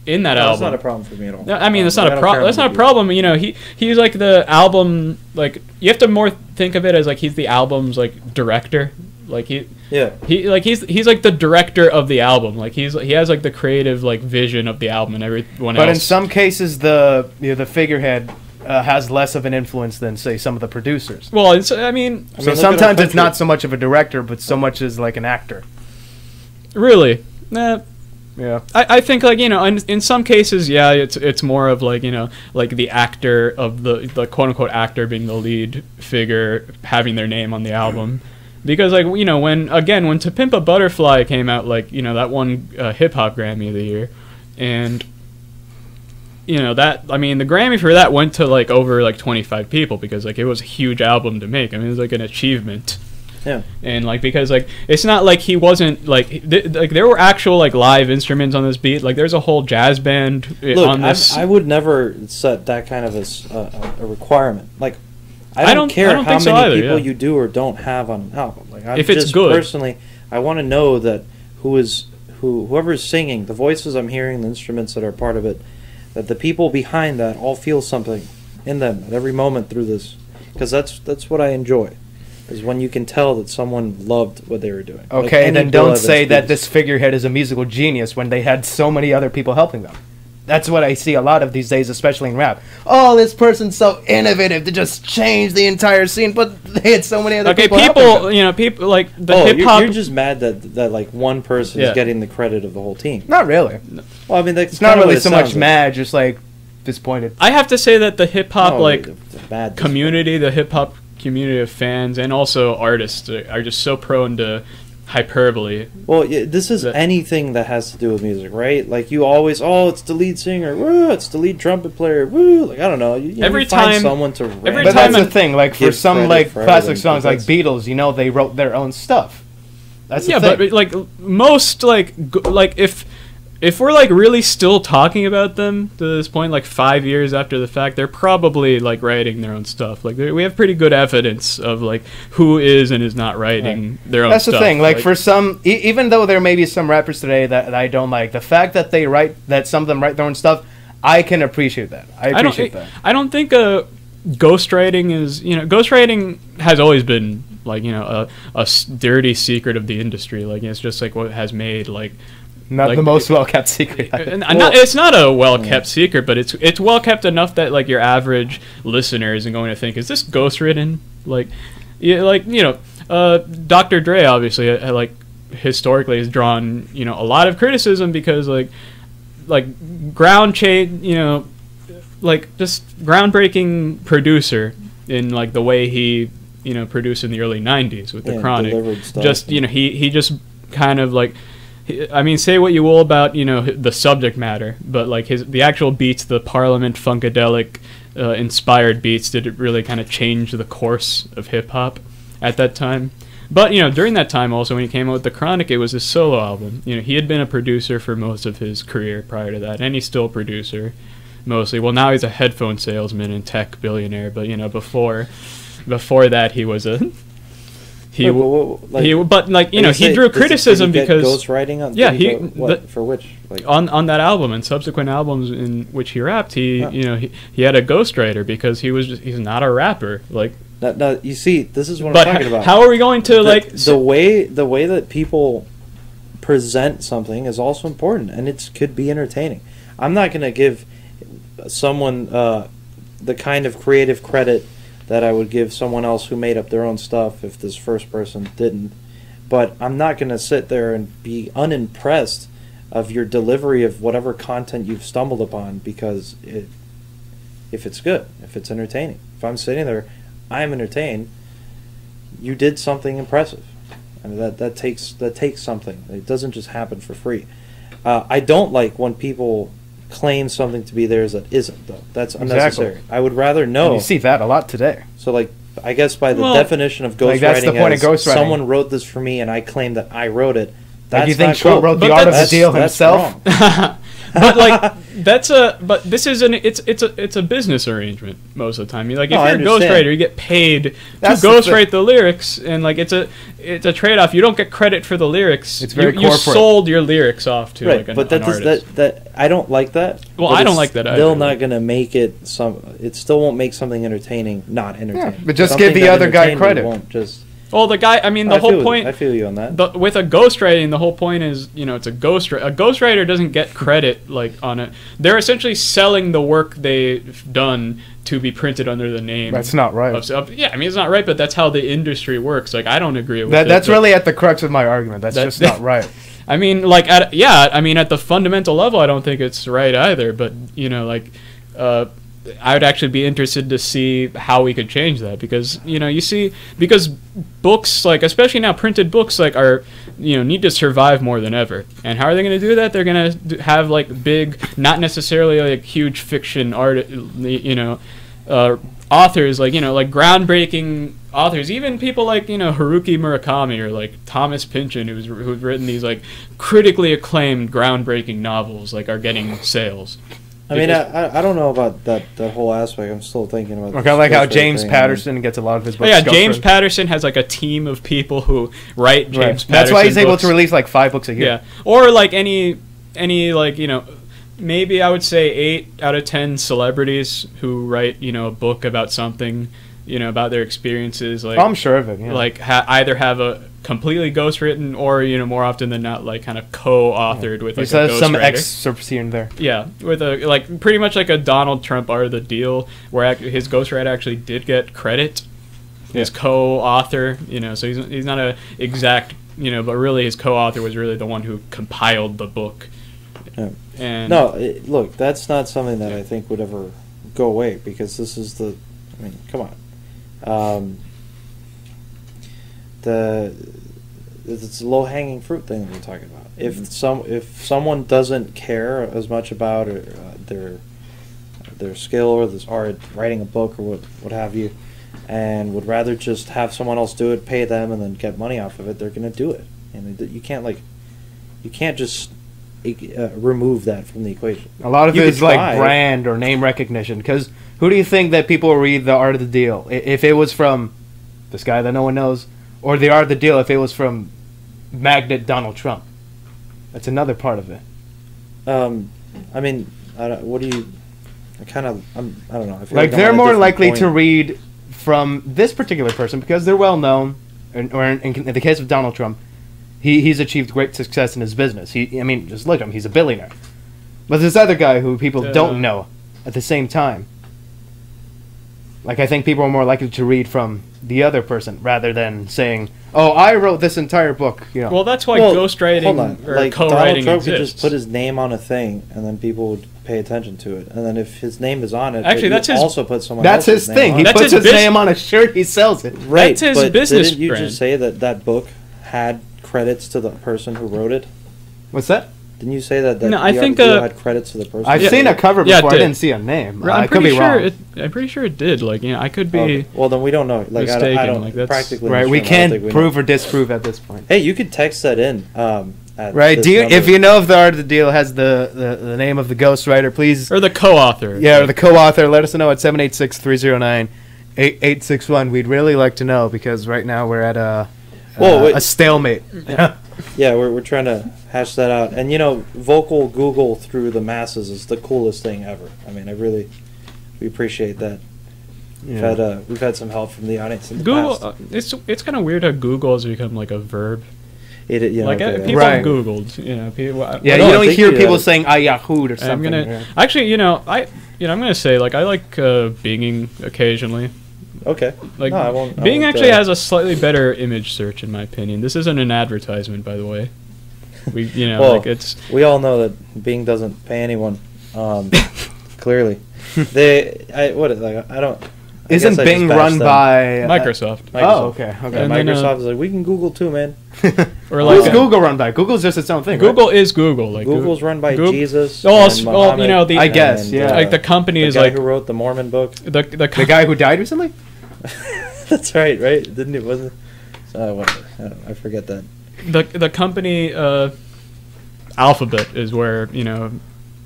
in that album. That's not a problem for me at all. No, I mean, that's not I a don't problem. care That's how not a many problem. He's like the album. Like you have to more think of it as like he's the album's like director. Like he Yeah. he's like the director of the album. Like he has like the creative like vision of the album, and everyone else. But in some cases, the figurehead has less of an influence than, say, some of the producers. Well, I mean, So sometimes it's not so much of a director, but so much as like an actor. really, nah. Yeah. I think, like, you know, in some cases, yeah, it's more of like, you know, like the actor of the quote unquote actor being the lead figure having their name on the album. Because, like, you know, when To Pimp a Butterfly came out, like, you know, that won hip hop Grammy of the year, and you know that, I mean, the Grammy for that went to like over like 25 people because like it was a huge album to make. I mean, it was like an achievement. Yeah. And like, because like it's not like he wasn't like like there were actual like live instruments on this beat. Like there's a whole jazz band on this. I would never set that kind of a requirement. Like I don't care how many people you do or don't have on an album. Like if it's good, personally, I want to know that whoever is singing, the voices I'm hearing, the instruments that are part of it, that the people behind that all feel something in them at every moment through this, because that's what I enjoy, is when you can tell that someone loved what they were doing. Okay, like then don't say that this figurehead is a musical genius when they had so many other people helping them. That's what I see a lot of these days, especially in rap. Oh, this person's so innovative to just change the entire scene, but they had so many other people helping them. You know, people like the hip hop. You're just mad that like one person is getting the credit of the whole team. Not really. Well, I mean, it's not really so much mad, just like disappointed. I have to say that the hip hop community, the hip hop community of fans and also artists are just so prone to hyperbole. Well, this is anything that has to do with music, right? Like you always, it's the lead singer, woo, it's the lead trumpet player, woo. Like I don't know, you find someone to. But that's the thing. Like for some like classic songs like Beatles, you know, they wrote their own stuff. That's the thing. But like most like if we're like really still talking about them to this point, like 5 years after the fact, they're probably like writing their own stuff. Like we have pretty good evidence of like who is and is not writing their own stuff. That's the thing. Like for some, even though there may be some rappers today that I don't like, the fact that some of them write their own stuff, I can appreciate that. I appreciate that. I don't think ghostwriting is, you know, ghostwriting has always been like, you know, a dirty secret of the industry. Like it's just like what has made like. Not the most well-kept secret. It's not a well-kept secret, but it's well-kept enough that like your average listener isn't going to think, is this ghostwritten? Like, yeah, like, you know, Dr. Dre obviously like historically has drawn, you know, a lot of criticism because like you know, like just groundbreaking producer in like the way he, you know, produced in the early 90s with the Chronic. Just, you know, he just kind of like, I mean, say what you will about, you know, the subject matter, but like the actual beats, the Parliament Funkadelic inspired beats, did it really kind of change the course of hip hop at that time? But you know, during that time also, when he came out with the Chronic, it was his solo album. You know, he had been a producer for most of his career prior to that, and he's still a producer mostly. Well, now he's a headphone salesman and tech billionaire, but you know, before that, he was a but like, you know, he drew criticism because ghostwriting on for which, like, on that album and subsequent albums in which he rapped, you know, he had a ghostwriter because he's not a rapper. Like now you see, this is what I'm talking about. How are we going to the way that people present something is also important, and it could be entertaining. I'm not going to give someone the kind of creative credit that I would give someone else who made up their own stuff if this first person didn't. But I'm not going to sit there and be unimpressed of your delivery of whatever content you've stumbled upon because if it's good, if it's entertaining. If I'm sitting there, I'm entertained, you did something impressive. I mean, that takes something. It doesn't just happen for free. I don't like when people claim something to be theirs that isn't, though. That's unnecessary. Exactly. I would rather know. And you see that a lot today. So, like, I guess by the definition of ghostwriting, that's the point of ghostwriting. Someone wrote this for me and I claim that I wrote it. That's like you think Trump wrote the art of the deal himself? But like this is it's a business arrangement most of the time. Like if you're a ghostwriter, you get paid to ghostwrite the lyrics, and like it's a trade-off. You don't get credit for the lyrics. It's very corporate. You sold your lyrics off to like an artist. That I don't like that. Well, I don't like that either. Still not going to make it It still won't make something entertaining not entertaining. Yeah, but just give the other guy credit. Won't just. Well, the guy, I mean, the whole point... I feel you on that. With a ghostwriting, the whole point is, it's a ghostwriter. A ghostwriter doesn't get credit, on it. They're essentially selling the work they've done to be printed under the name. That's not right. Yeah, I mean, it's not right, but that's how the industry works. Like, I don't agree with it. That's really at the crux of my argument. That's just not right. I mean, at the fundamental level, I don't think it's right either, but, I would actually be interested to see how we could change that because because books especially now printed books are need to survive more than ever. And how are they going to do that? They're going to have big, not necessarily huge fiction authors groundbreaking authors, even people Haruki Murakami or Thomas Pynchon who've written these critically acclaimed groundbreaking novels are getting sales. I mean, I don't know about that whole aspect. I'm still thinking about. Okay, like how James Patterson gets a lot of his books. Oh, yeah, James Patterson has a team of people who write James Patterson. That's why he's able books. to release 5 books a year. Yeah, or any maybe I would say 8 out of 10 celebrities who write a book about something, about their experiences. I'm sure of it. Yeah. Either have a completely ghostwritten or more often than not kind of co-authored with a ghostwriter. Some excerpts here and there. Yeah, with a pretty much a Donald Trump Art of the Deal, where his ghostwriter actually did get credit. His co-author, so he's not a exact, but really his co-author was really the one who compiled the book. Yeah. And look, that's not something that I think would ever go away because this is I mean, come on. It's a low-hanging fruit thing that we're talking about. If someone doesn't care as much about their skill or this art, writing a book or what have you, and would rather just have someone else do it, pay them, and then get money off of it, they're going to do it. And you can't just remove that from the equation. A lot of it is brand or name recognition. Because who do you think that people read The Art of the Deal? If it was from this guy that no one knows, or The Art of the Deal if it was from magnate Donald Trump. That's another part of it. I mean, what do you? I don't know. I feel they're more likely to read from this particular person because they're well known, or in the case of Donald Trump, he's achieved great success in his business. Just look at him; he's a billionaire. But this other guy who people don't know at the same time. I think people are more likely to read from the other person rather than saying, "Oh, I wrote this entire book." Well, that's why ghostwriting or co-writing Donald Trump exists. could just put his name on a thing, and then people would pay attention to it. And then if his name is on it, actually, that's also put someone. That's his thing. He puts his name on a shirt. He sells it. Right. That's his business. Didn't you brand. just say that book had credits to the person who wrote it? What's that? Didn't you say that? No, I think had credits to the person. I've seen a cover before. I didn't see a name. I could be wrong. I'm pretty sure it did. I could be. Okay. Well, then we don't know. Mistaken. I don't practically. Right. We can't prove or disprove at this point. Hey, you could text that in. Right. If you know if The Art of the Deal has the name of the ghostwriter, please. Or the co-author. Yeah, or the co-author. Let us know at 786-309-8861. We'd really like to know because right now we're at a stalemate. Yeah, we're trying to hash that out. And vocal Google through the masses is the coolest thing ever. I mean, we appreciate that. Yeah. We've had some help from the audience in the Google. past. It's kind of weird how Google has become a verb. People Googled. People. Yeah, you don't hear people saying "I Yahoo'd" or something. Actually, I'm gonna say I like Binging occasionally. Okay. Bing actually has a slightly better image search, in my opinion. This isn't an advertisement, by the way. We all know that Bing doesn't pay anyone. Clearly, Isn't Bing run by Microsoft? Oh, okay. And Microsoft is we can Google too, man. Who's Google run by? Google's just its own thing. Google is Google. Google's run by Jesus. Muhammad, I guess, yeah. The company is the guy who wrote the Mormon book. The guy who died recently. That's right. Didn't it? Wasn't. Whatever. I forget that. The company Alphabet is where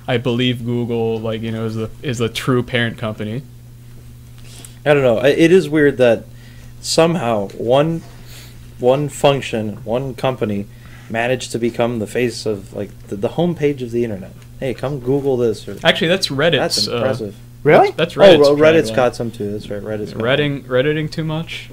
I believe Google is the true parent company. I don't know. It is weird that somehow one function, one company, managed to become the face of the homepage of the internet. Hey, come Google this. Actually, that's Reddit's. That's impressive. Really? That's Reddit's. Reddit's got some too. That's right. Reddit's got Redditing too much.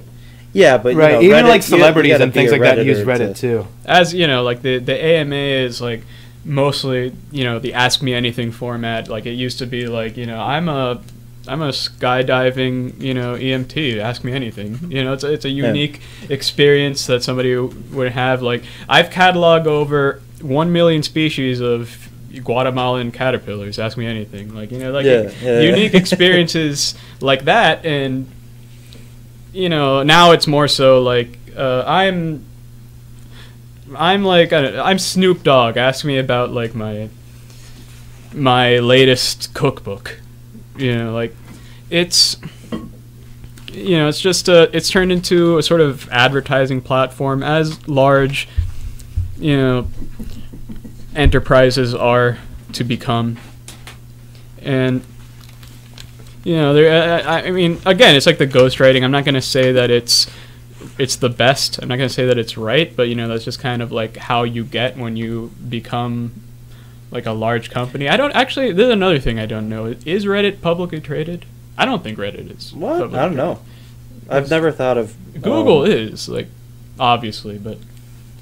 Yeah, but right, you know, even Reddit, like celebrities you gotta and be things a like that use Redditor Reddit too. As you know, like the AMA is like mostly, you know, the Ask Me Anything format. Like it used to be like, you know, I'm a skydiving, you know, EMT. Ask me anything. You know, it's a unique experience that somebody would have. Like I've cataloged over 1 million species of Guatemalan caterpillars. Ask me anything. Like, you know, like unique experiences like that. And you know, now it's more so like I'm like I'm Snoop Dogg. Ask me about like my latest cookbook. You know, like it's, you know, it's just it's turned into a sort of advertising platform, as large, you know, enterprises are to become. And you know, I mean, again, it's like the ghostwriting. I'm not going to say that it's the best. I'm not going to say that it's right, but you know, that's just kind of like how you get when you become like a large company. I don't actually. There's another thing I don't know. Is Reddit publicly traded? I don't think Reddit is. What? I don't know. I've never thought of Google is like obviously, but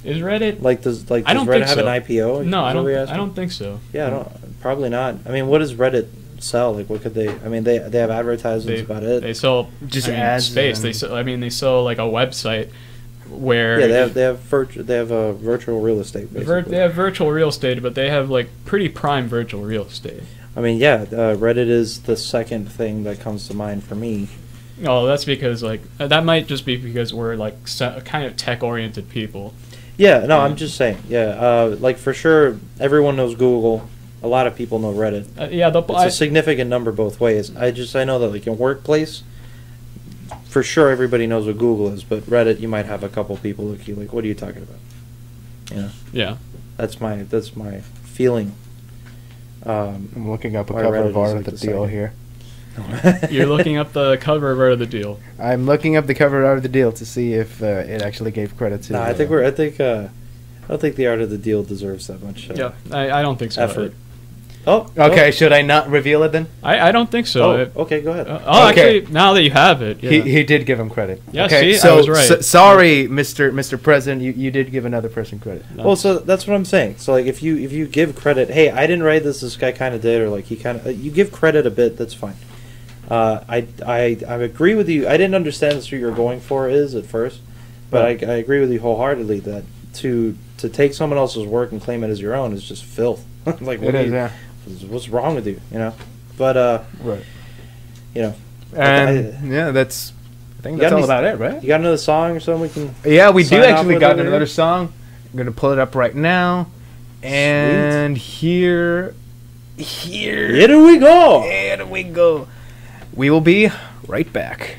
is Reddit does I don't Reddit think have so. an IPO? No, I don't think so. Yeah, I don't. Probably not. I mean, what does Reddit sell? Like, what could they? I mean, they have advertisements about it. They sell just ads. Space. They sell. I mean, they sell like a website where they have virtual real estate. Basically. They have virtual real estate, but they have like pretty prime virtual real estate. I mean, yeah, Reddit is the second thing that comes to mind for me. Oh, that's because like that might just be because we're like kind of tech-oriented people. Yeah, no, I'm just saying. Yeah, like for sure, everyone knows Google. A lot of people know Reddit. It's a significant number both ways. I know that like in workplace, for sure everybody knows what Google is, but Reddit you might have a couple people look at you like, what are you talking about? You know? Yeah. That's my feeling. I'm looking up a cover of Art of the Deal here. You're looking up the cover of Art of the Deal. I'm looking up the cover of Art of the Deal to see if it actually gave credit to. No, I don't think the Art of the Deal deserves that much. Yeah, I don't think so. Effort. Okay. Should I not reveal it then? I don't think so. Okay, go ahead. Actually, now that you have it, yeah. He did give him credit. Yeah, okay, see, so I was right. Sorry, Mr. President, you did give another person credit. Well, so that's what I'm saying. So like, if you give credit, hey, I didn't write this guy kind of did, or like he kind of, you give credit a bit, that's fine. I agree with you. I didn't understand that's what you were going for is at first, but I agree with you wholeheartedly that to take someone else's work and claim it as your own is just filth. Like it is, yeah. What's wrong with you? You know, but right. You know, and yeah, I think that's all about it, right? You got another song or something we can? Yeah, we do actually got another song. I'm gonna pull it up right now, and here we go. Here we go. We will be right back.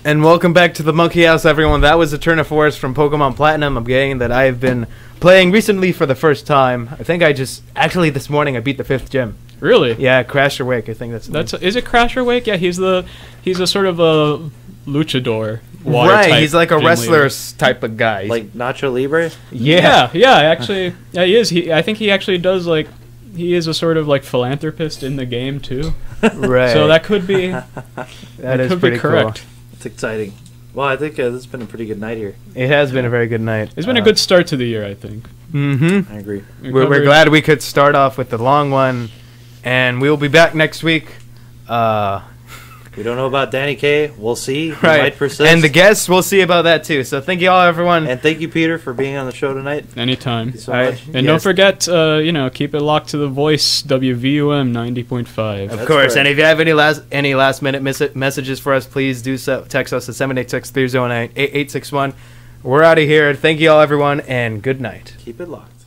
And welcome back to the Monkey House, everyone. That was a turn of force from Pokemon Platinum, a game that I've been playing recently for the first time. I think actually this morning I beat the 5th gym. Really? Yeah, Crash or Wake. I think that's is it Crash or Wake? Yeah, he's a sort of a luchador. Right, he's like a wrestler type of guy. Like Nacho Libre? Yeah, actually, yeah, he is. I think he actually does, like, he is a sort of, like, philanthropist in the game, too. Right. So that could be, that is pretty correct. Cool. It's exciting. Well, I think this has been a pretty good night here. It has been a very good night. It's been a good start to the year, I think. Mm-hmm. I agree. We're glad we could start off with the long one, and we'll be back next week. We don't know about Danny K. We'll see. Right. He might persist. And the guests, we'll see about that too. So thank you all, everyone. And thank you, Peter, for being on the show tonight. Anytime. Thank you so much. And don't forget, keep it locked to the voice, WVUM 90.5. Of course. Right. And if you have any last minute messages for us, please do so. Text us at 786-309-8861. We're out of here. Thank you all, everyone, and good night. Keep it locked.